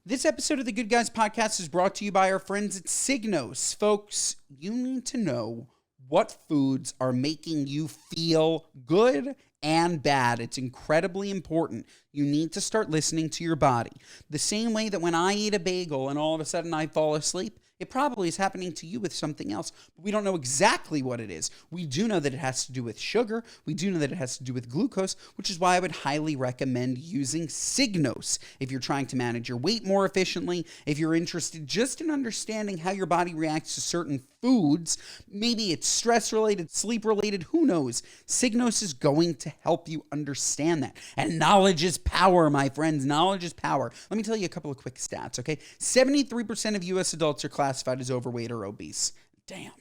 Speaker 1: This episode of the Good Guys Podcast is brought to you by our friends at Signos. Folks, you need to know what foods are making you feel good and bad. It's incredibly important. You need to start listening to your body. The same way that when I eat a bagel and all of a sudden I fall asleep, it probably is happening to you with something else, but we don't know exactly what it is. We do know that it has to do with sugar. We do know that it has to do with glucose, which is why I would highly recommend using Signos if you're trying to manage your weight more efficiently, if you're interested just in understanding how your body reacts to certain foods. Maybe it's stress-related, sleep-related, who knows? Signos is going to help you understand that. And knowledge is power, my friends. Knowledge is power. Let me tell you a couple of quick stats, okay? 73% of U.S. adults are classified as overweight or obese. Damn.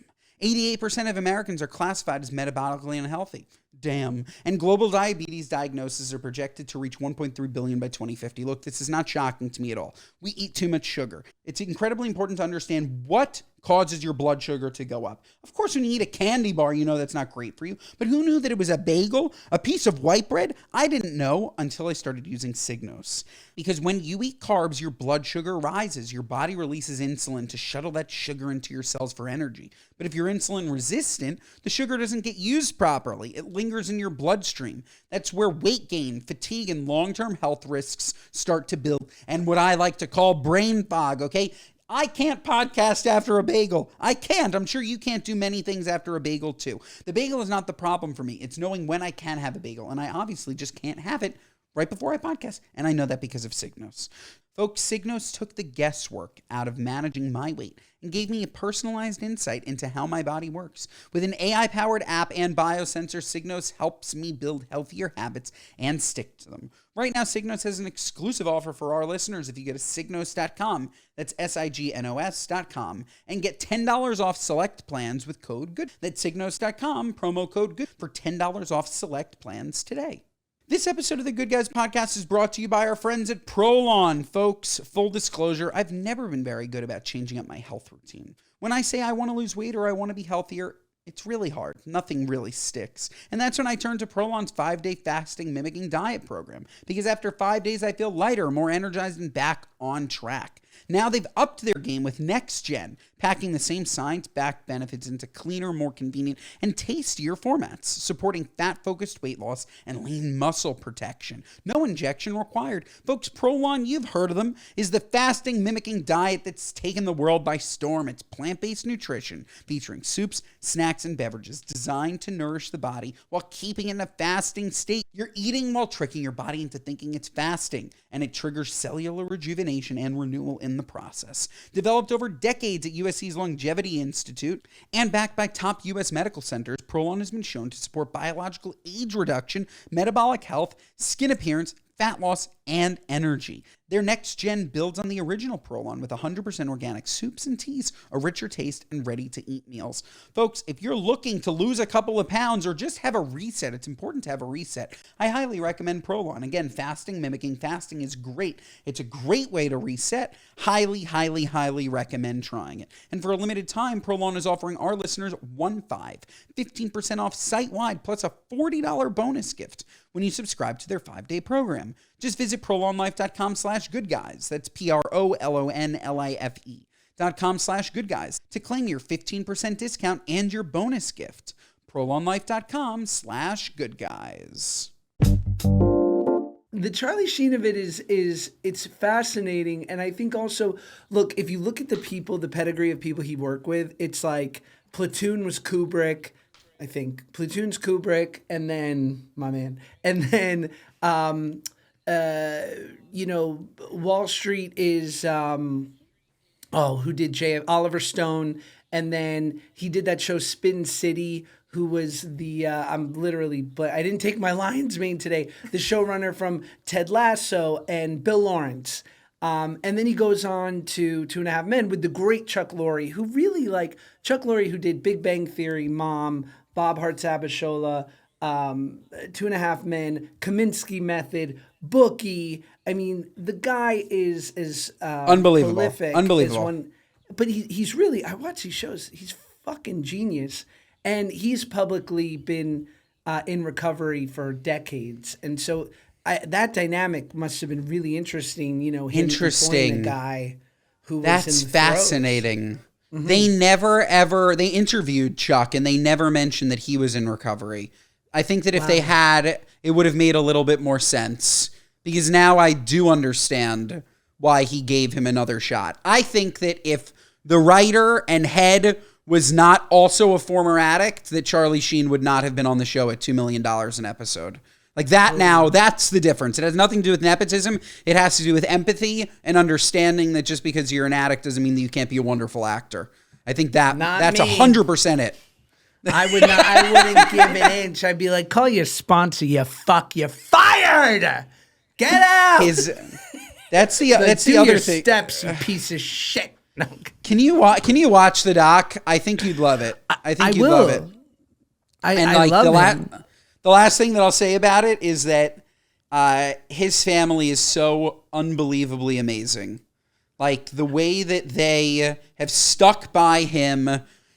Speaker 1: 88% of Americans are classified as metabolically unhealthy. Damn. And global diabetes diagnoses are projected to reach 1.3 billion by 2050. Look, this is not shocking to me at all. We eat too much sugar. It's incredibly important to understand what causes your blood sugar to go up. Of course, when you eat a candy bar, you know that's not great for you. But who knew that it was a bagel, a piece of white bread? I didn't know until I started using Signos. Because when you eat carbs, your blood sugar rises. Your body releases insulin to shuttle that sugar into your cells for energy. But if you're insulin resistant, the sugar doesn't get used properly. It lingers in your bloodstream. That's where weight gain, fatigue, and long-term health risks start to build. And what I like to call brain fog, okay? I can't podcast after a bagel. I can't. I'm sure you can't do many things after a bagel too. The bagel is not the problem for me. It's knowing when I can have a bagel. And I obviously just can't have it right before I podcast. And I know that because of Signos. Folks, Signos took the guesswork out of managing my weight and gave me a personalized insight into how my body works. With an AI-powered app and biosensor, Signos helps me build healthier habits and stick to them. Right now, Signos has an exclusive offer for our listeners. If you go to Signos.com, that's Signos.com, and get $10 off select plans with code GOOD. That's Signos.com, promo code GOOD for $10 off select plans today. This episode of the Good Guys Podcast is brought to you by our friends at Prolon. Folks, full disclosure, I've never been very good about changing up my health routine. When I say I want to lose weight or I want to be healthier, it's really hard. Nothing really sticks. And that's when I turn to Prolon's 5-day fasting mimicking diet program. Because after 5 days, I feel lighter, more energized, and back on track. Now they've upped their game with Next Gen, packing the same science-backed benefits into cleaner, more convenient, and tastier formats, supporting fat-focused weight loss and lean muscle protection. No injection required. Folks, Prolon, you've heard of them, is the fasting mimicking diet that's taken the world by storm. It's plant-based nutrition, featuring soups, snacks, and beverages designed to nourish the body while keeping it in a fasting state. You're eating while tricking your body into thinking it's fasting, and it triggers cellular rejuvenation and renewal in the process. Developed over decades at USC's Longevity Institute and backed by top U.S. medical centers, Prolon has been shown to support biological age reduction, metabolic health, skin appearance, fat loss, and energy. Their next gen builds on the original Prolon with 100% organic soups and teas, a richer taste, and ready-to-eat meals. Folks, if you're looking to lose a couple of pounds or just have a reset, it's important to have a reset. I highly recommend Prolon. Again, mimicking fasting is great. It's a great way to reset. Highly, highly, highly recommend trying it. And for a limited time, Prolon is offering our listeners 15% off site-wide, plus a $40 bonus gift when you subscribe to their 5-day program. Just visit prolonlife.com/goodguys. That's PROLONLIFE.com/goodguys to claim your 15% discount and your bonus gift. prolonlife.com/goodguys.
Speaker 2: The Charlie Sheen of it is it's fascinating. And I think also, look, if you look at the pedigree of people he worked with, it's like Platoon was Kubrick. I think Platoon's Kubrick, and then my man, and then Wall Street is who did Oliver Stone, and then he did that show Spin City. Who was the but I didn't take my lion's mane today. The showrunner from Ted Lasso and Bill Lawrence. And then he goes on to 2.5 Men with the great Chuck Lorre, who really Chuck Lorre, who did Big Bang Theory, Mom, Bob Hartz-Abishola, 2.5 Men, Kaminsky Method, Bookie. I mean, the guy is
Speaker 1: unbelievable,
Speaker 2: prolific.
Speaker 1: unbelievable.
Speaker 2: But he's really, I watch these shows. He's fucking genius, and he's publicly been in recovery for decades, and so. That dynamic must have been really interesting, him employing a guy who was
Speaker 1: That's
Speaker 2: in the
Speaker 1: fascinating.
Speaker 2: Mm-hmm.
Speaker 1: They interviewed Chuck and they never mentioned that he was in recovery. I think that if they had, it would have made a little bit more sense because now I do understand why he gave him another shot. I think that if the writer and head was not also a former addict, that Charlie Sheen would not have been on the show at $2 million an episode. Like that now, that's the difference. It has nothing to do with nepotism. It has to do with empathy and understanding that just because you're an addict doesn't mean that you can't be a wonderful actor. I think that's 100% it.
Speaker 2: I wouldn't give an inch. I'd be like, call your sponsor, you fuck, you're fired. Get out.
Speaker 1: That's the other thing.
Speaker 2: Steps, you piece of shit. No.
Speaker 1: Can you watch the doc? I think you'd love it. I think you'd love it.
Speaker 2: I love it.
Speaker 1: The last thing that I'll say about it is that his family is so unbelievably amazing. Like the way that they have stuck by him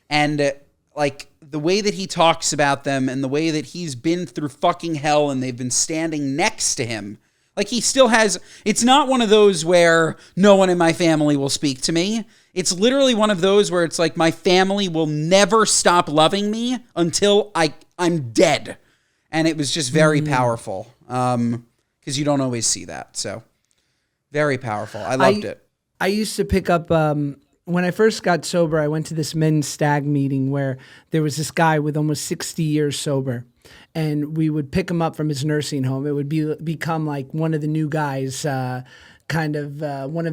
Speaker 1: and like the way that he talks about them and the way that he's been through fucking hell and they've been standing next to him. Like he still has, it's not one of those where no one in my family will speak to me. It's literally one of those where it's like my family will never stop loving me until I'm dead. And it was just very powerful because you don't always see that. So very powerful. I loved it.
Speaker 2: I used to pick up, when I first got sober, I went to this men's stag meeting where there was this guy with almost 60 years sober. And we would pick him up from his nursing home. It would become like one of the new guys, one of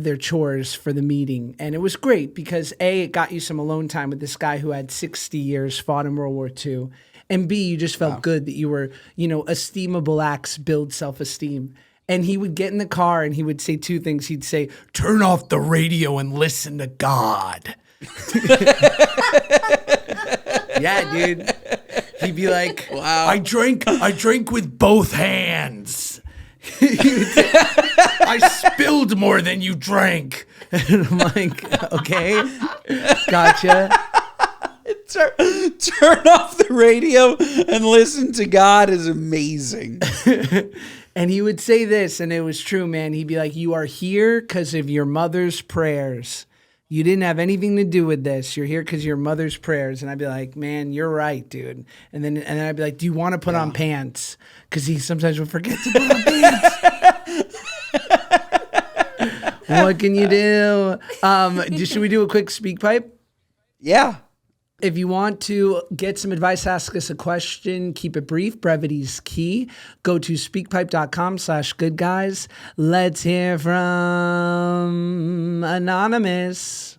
Speaker 2: their chores for the meeting. And it was great because A, it got you some alone time with this guy who had 60 years, fought in World War II. And B, you just felt good that you were, esteemable acts build self-esteem. And he would get in the car and he would say two things. He'd say, turn off the radio and listen to God. Yeah, dude. He'd be like, wow. I drink with both hands. I spilled more than you drank. And I'm like, okay, gotcha.
Speaker 1: Turn off the radio and listen to God is amazing.
Speaker 2: And he would say this, and it was true, man. He'd be like, you are here because of your mother's prayers. You didn't have anything to do with this. You're here because of your mother's prayers. And I'd be like, man, you're right, dude. And then I'd be like, do you want to put on pants? Because he sometimes would forget to put on pants. What can you do? Should we do a quick speak pipe?
Speaker 1: Yeah.
Speaker 2: If you want to get some advice, ask us a question, keep it brief, brevity's key. Go to speakpipe.com/goodguys. Let's hear from Anonymous.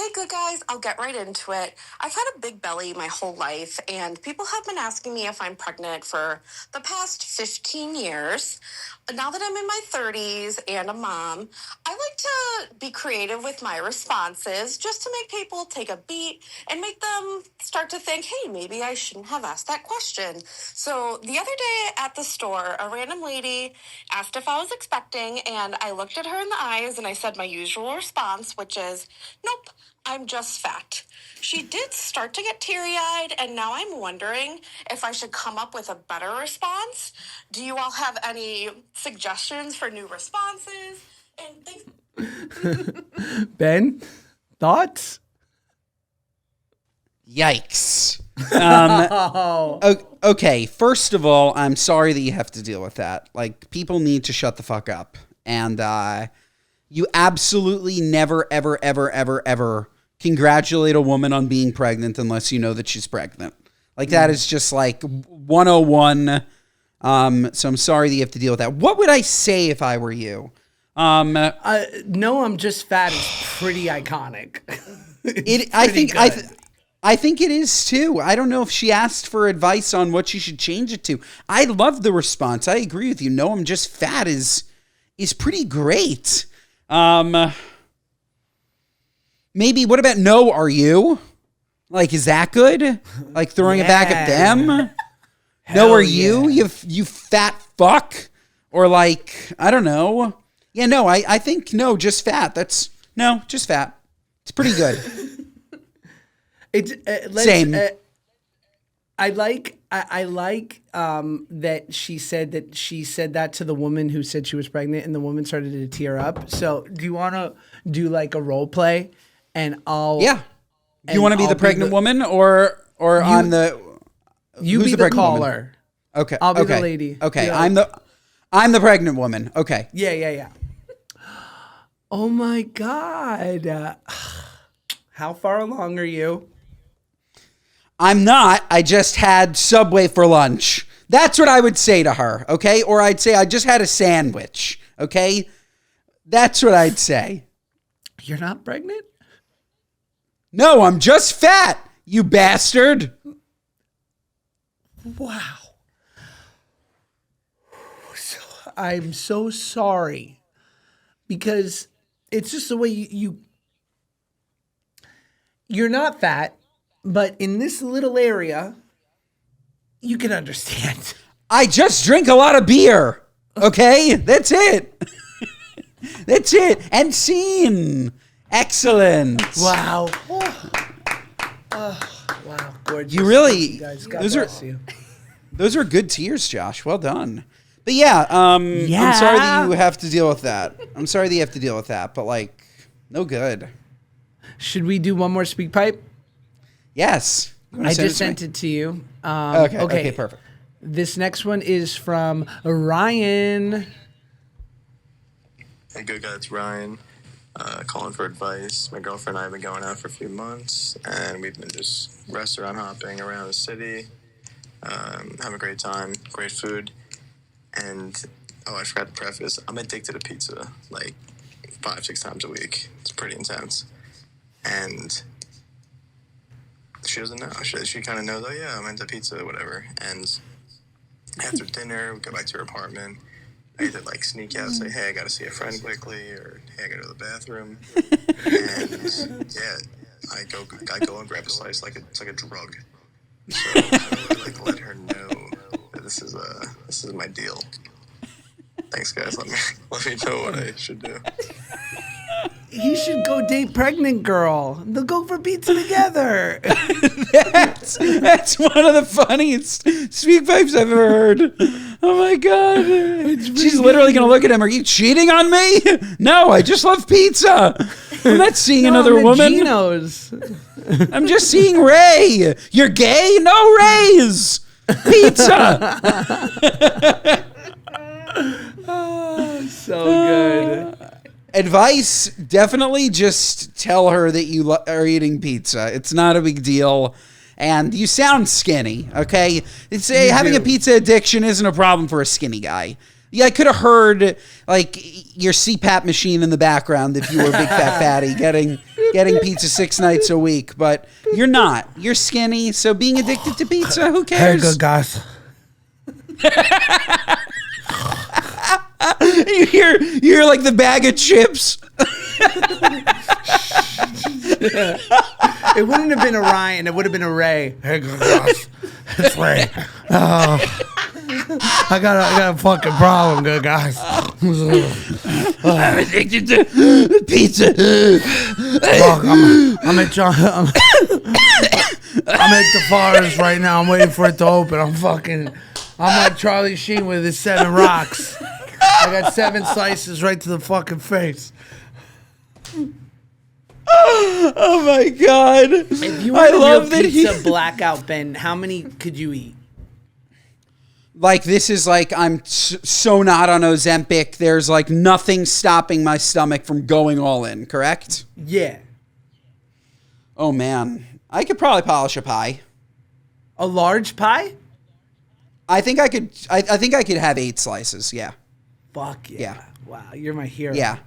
Speaker 5: Hey, good guys, I'll get right into it. I've had a big belly my whole life, and people have been asking me if I'm pregnant for the past 15 years. But now that I'm in my 30s and a mom, I like to be creative with my responses just to make people take a beat and make them start to think, hey, maybe I shouldn't have asked that question. So the other day at the store, a random lady asked if I was expecting, and I looked at her in the eyes and I said my usual response, which is, nope. I'm just fat. She did start to get teary-eyed, and now I'm wondering if I should come up with a better response. Do you all have any suggestions for new responses? And thanks.
Speaker 2: Ben, thoughts?
Speaker 1: Yikes. Okay, first of all, I'm sorry that you have to deal with that. Like, people need to shut the fuck up. And you absolutely never, ever, ever, ever, ever congratulate a woman on being pregnant unless you know that she's pregnant. Like, that is just like 101. So I'm sorry that you have to deal with that. What would I say if I were you?
Speaker 2: No, I'm just fat is pretty iconic.
Speaker 1: I think it is too. I don't know if she asked for advice on what she should change it to. I love the response. I agree with you. No, I'm just fat is pretty great. Maybe, what about no, are you? Like, is that good? Like throwing it back at them? No, are you? You fat fuck? Or like, I don't know. Yeah, no, I think no, just fat. Just fat. It's pretty good. Same.
Speaker 2: I like that she said that to the woman who said she was pregnant, and the woman started to tear up. So do you want to do like a role play? And I'll
Speaker 1: You want to be the pregnant woman or I'm the
Speaker 2: you
Speaker 1: who's
Speaker 2: be the caller?
Speaker 1: Woman? Okay,
Speaker 2: I'll be the lady.
Speaker 1: Okay,
Speaker 2: Yeah.
Speaker 1: I'm the pregnant woman. Okay.
Speaker 2: Yeah. Oh my God. How far along are you?
Speaker 1: I'm not. I just had Subway for lunch. That's what I would say to her, okay? Or I'd say I just had a sandwich, okay? That's what I'd say.
Speaker 2: You're not pregnant?
Speaker 1: No, I'm just fat, you bastard.
Speaker 2: Wow. I'm so sorry. Because it's just the way you're not fat. But in this little area, you can understand.
Speaker 1: I just drink a lot of beer. Okay? That's it. That's it. And scene. Excellent.
Speaker 2: Wow. Wow. Gorgeous.
Speaker 1: You really,
Speaker 2: you guys. God bless you.
Speaker 1: Those are good tears, Josh. Well done. But yeah, I'm sorry that you have to deal with that. But like, no good.
Speaker 2: Should we do one more speak pipe?
Speaker 1: Yes.
Speaker 2: I just sent it to you.
Speaker 1: Okay, perfect.
Speaker 2: This next one is from Ryan.
Speaker 6: Hey, good guy, it's Ryan. Calling for advice. My girlfriend and I have been going out for a few months, and we've been just restaurant hopping around the city, having a great time, great food. And, I forgot to preface, I'm addicted to pizza, like 5-6 times a week. It's pretty intense. And she doesn't know. She kind of knows, oh yeah, I'm into pizza, whatever. And after dinner, we go back to her apartment. I either like sneak out and say, hey, I got to see a friend quickly, or hey, I got to go to the bathroom. And yeah, I go and grab a slice like it's like a drug. So I would like to let her know that this is my deal. Thanks, guys. Let me know what I should do.
Speaker 2: He should go date pregnant girl. They'll go for pizza together.
Speaker 1: That's one of the funniest speak pipes I've ever heard. Oh my God. She's literally going to look at him. Are you cheating on me? No, I just love pizza. I'm not seeing another woman.
Speaker 2: Geno's.
Speaker 1: I'm just seeing Ray. You're gay? No Rays. Pizza.
Speaker 2: So good.
Speaker 1: Advice, definitely just tell her that you are eating pizza. It's not a big deal. And you sound skinny, okay? Having a pizza addiction isn't a problem for a skinny guy. Yeah, I could have heard like your CPAP machine in the background if you were a big fat fatty getting pizza 6 nights a week, but you're not. You're skinny, so being addicted to pizza, who cares?
Speaker 2: Hey, good guys.
Speaker 1: you hear like the bag of chips.
Speaker 2: It wouldn't have been a Ryan. It would have been a Ray. Hey, good guys. It's Ray. I got a fucking problem, good guys.
Speaker 1: I'm addicted to pizza.
Speaker 2: Fuck, I'm at the forest right now. I'm waiting for it to open. I'm like Charlie Sheen with his 7 rocks. I got 7 slices right to the fucking face.
Speaker 1: Oh my god!
Speaker 2: If you were a real pizza blackout, Ben, how many could you eat?
Speaker 1: Like, this is like, I'm so not on Ozempic. There's like nothing stopping my stomach from going all in, correct?
Speaker 2: Yeah.
Speaker 1: Oh man. I could probably polish a pie.
Speaker 2: A large pie?
Speaker 1: I think I could have 8 slices, yeah.
Speaker 2: Fuck yeah.
Speaker 1: Yeah.
Speaker 2: Wow, you're my hero.
Speaker 1: Yeah.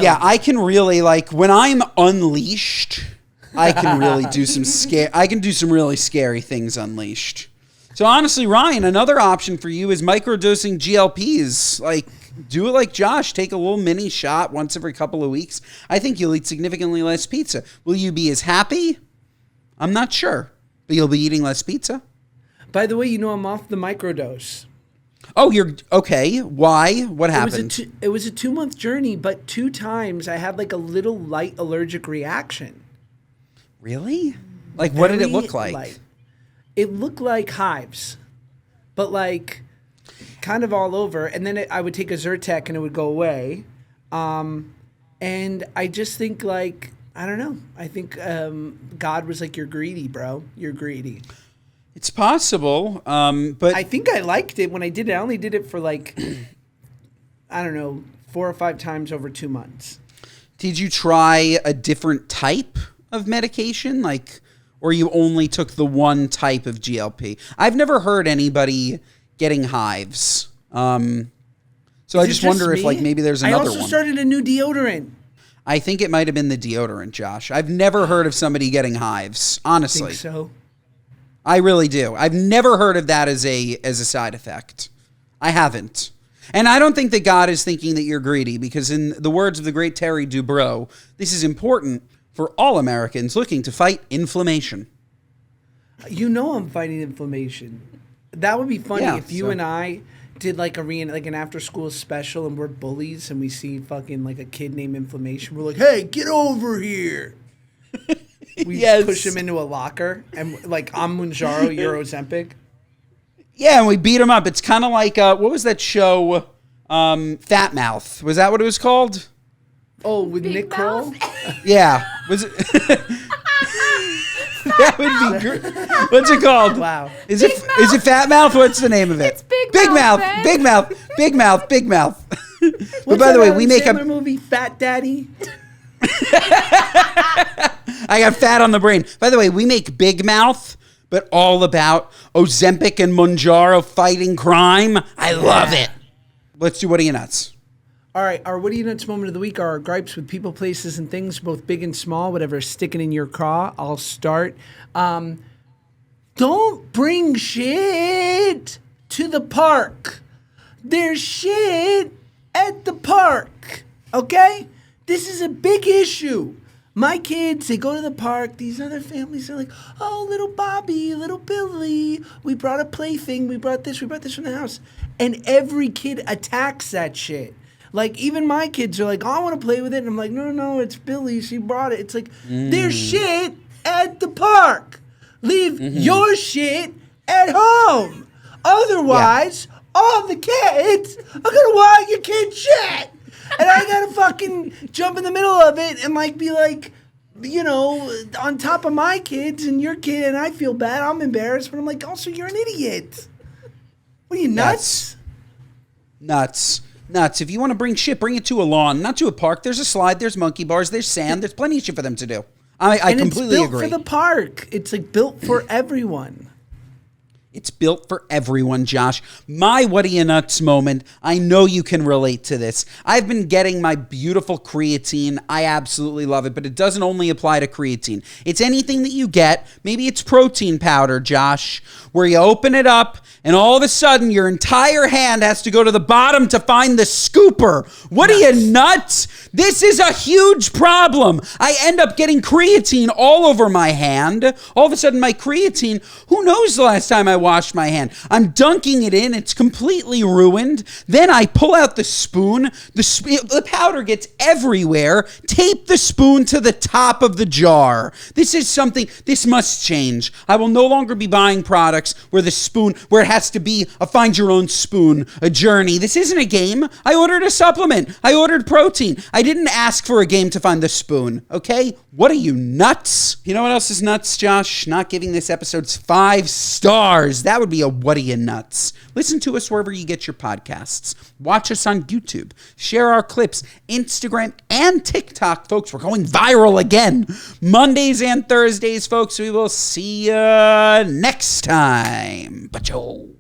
Speaker 1: Yeah, I can really, like, when I'm unleashed, I can really do some really scary things unleashed. So honestly, Ryan, another option for you is microdosing GLPs. Like, do it like Josh. Take a little mini shot once every couple of weeks. I think you'll eat significantly less pizza. Will you be as happy? I'm not sure. But you'll be eating less pizza.
Speaker 2: By the way, you know I'm off the microdose.
Speaker 1: Oh, you're okay. Why? What happened?
Speaker 2: It was a 2-month journey, but 2 times I had like a little light allergic reaction.
Speaker 1: Really? Like, what did it look like?
Speaker 2: Light. It looked like hives, but like kind of all over. And then I would take a Zyrtec and it would go away. And I just think like, I don't know. I think God was like, you're greedy, bro. You're greedy.
Speaker 1: It's possible, but
Speaker 2: I think I liked it when I did it. I only did it for like, I don't know, 4 or 5 times over 2 months.
Speaker 1: Did you try a different type of medication? Like, or you only took the one type of GLP? I've never heard anybody getting hives. So I just wonder if like maybe there's another one.
Speaker 2: I also started a new deodorant.
Speaker 1: I think it might have been the deodorant, Josh. I've never heard of somebody getting hives, honestly.
Speaker 2: I think so.
Speaker 1: I really do. I've never heard of that as a side effect. I haven't. And I don't think that God is thinking that you're greedy, because in the words of the great Terry Dubrow, this is important for all Americans looking to fight inflammation.
Speaker 2: You know I'm fighting inflammation. That would be funny if you and I did like an after school special and we're bullies and we see fucking like a kid named Inflammation. We're like, hey, get over here. We push him into a locker and like, I'm Munjaro, you're Ozempic.
Speaker 1: Yeah, and we beat him up. It's kind of like, what was that show? Fat Mouth. Was that what it was called?
Speaker 2: Oh, with
Speaker 4: Big
Speaker 2: Nick
Speaker 4: Mouth?
Speaker 2: Kroll?
Speaker 1: Yeah. Was it? That would be great. What's it called?
Speaker 2: Wow.
Speaker 1: Is it Fat Mouth? What's the name of it?
Speaker 4: It's Big
Speaker 1: Mouth.
Speaker 4: Ben.
Speaker 1: Big Mouth. Big Mouth. Big Mouth. But
Speaker 2: What's
Speaker 1: by the
Speaker 2: that
Speaker 1: way,
Speaker 2: Adam
Speaker 1: we make
Speaker 2: Sandler movie Fat Daddy.
Speaker 1: I got fat on the brain. By the way, we make Big Mouth, but all about Ozempic and Mounjaro fighting crime. I love it. Let's do What Are You Nuts?
Speaker 2: All right, our What Are You Nuts moment of the week are our gripes with people, places, and things, both big and small, whatever's sticking in your craw. I'll start. Don't bring shit to the park. There's shit at the park, okay? This is a big issue. My kids, they go to the park. These other families are like, oh, little Bobby, little Billy. We brought a plaything. We brought this from the house. And every kid attacks that shit. Like, even my kids are like, oh, I want to play with it. And I'm like, no, it's Billy. She brought it. It's like, there's shit at the park. Leave your shit at home. Otherwise, all the kids are going to want your kid's shit. And I got to fucking jump in the middle of it and, like, be like, you know, on top of my kids and your kid. And I feel bad. I'm embarrassed. But I'm like, also, you're an idiot. What are you, nuts?
Speaker 1: Nuts. If you want to bring shit, bring it to a lawn, not to a park. There's a slide, there's monkey bars, there's sand. There's plenty of shit for them to do. I completely agree.
Speaker 2: It's built for the park. It's like built for everyone.
Speaker 1: It's built for everyone, Josh. My what are you nuts moment, I know you can relate to this. I've been getting my beautiful creatine. I absolutely love it, but it doesn't only apply to creatine. It's anything that you get. Maybe it's protein powder, Josh, where you open it up and all of a sudden your entire hand has to go to the bottom to find the scooper. What are you nuts? This is a huge problem. I end up getting creatine all over my hand. All of a sudden my creatine, who knows the last time I washed my hand? I'm dunking it in. It's completely ruined. Then I pull out the spoon. The powder gets everywhere. Tape the spoon to the top of the jar. This must change. I will no longer be buying products where it has to be a find your own spoon, a journey. This isn't a game. I ordered a supplement. I ordered protein. I didn't ask for a game to find the spoon, okay? What are you, nuts? You know what else is nuts, Josh? Not giving this episode 5 stars. That would be a what are you nuts? Listen to us wherever you get your podcasts. Watch us on YouTube. Share our clips, Instagram and TikTok, folks. We're going viral again. Mondays and Thursdays, folks. We will see you next time. Bacho.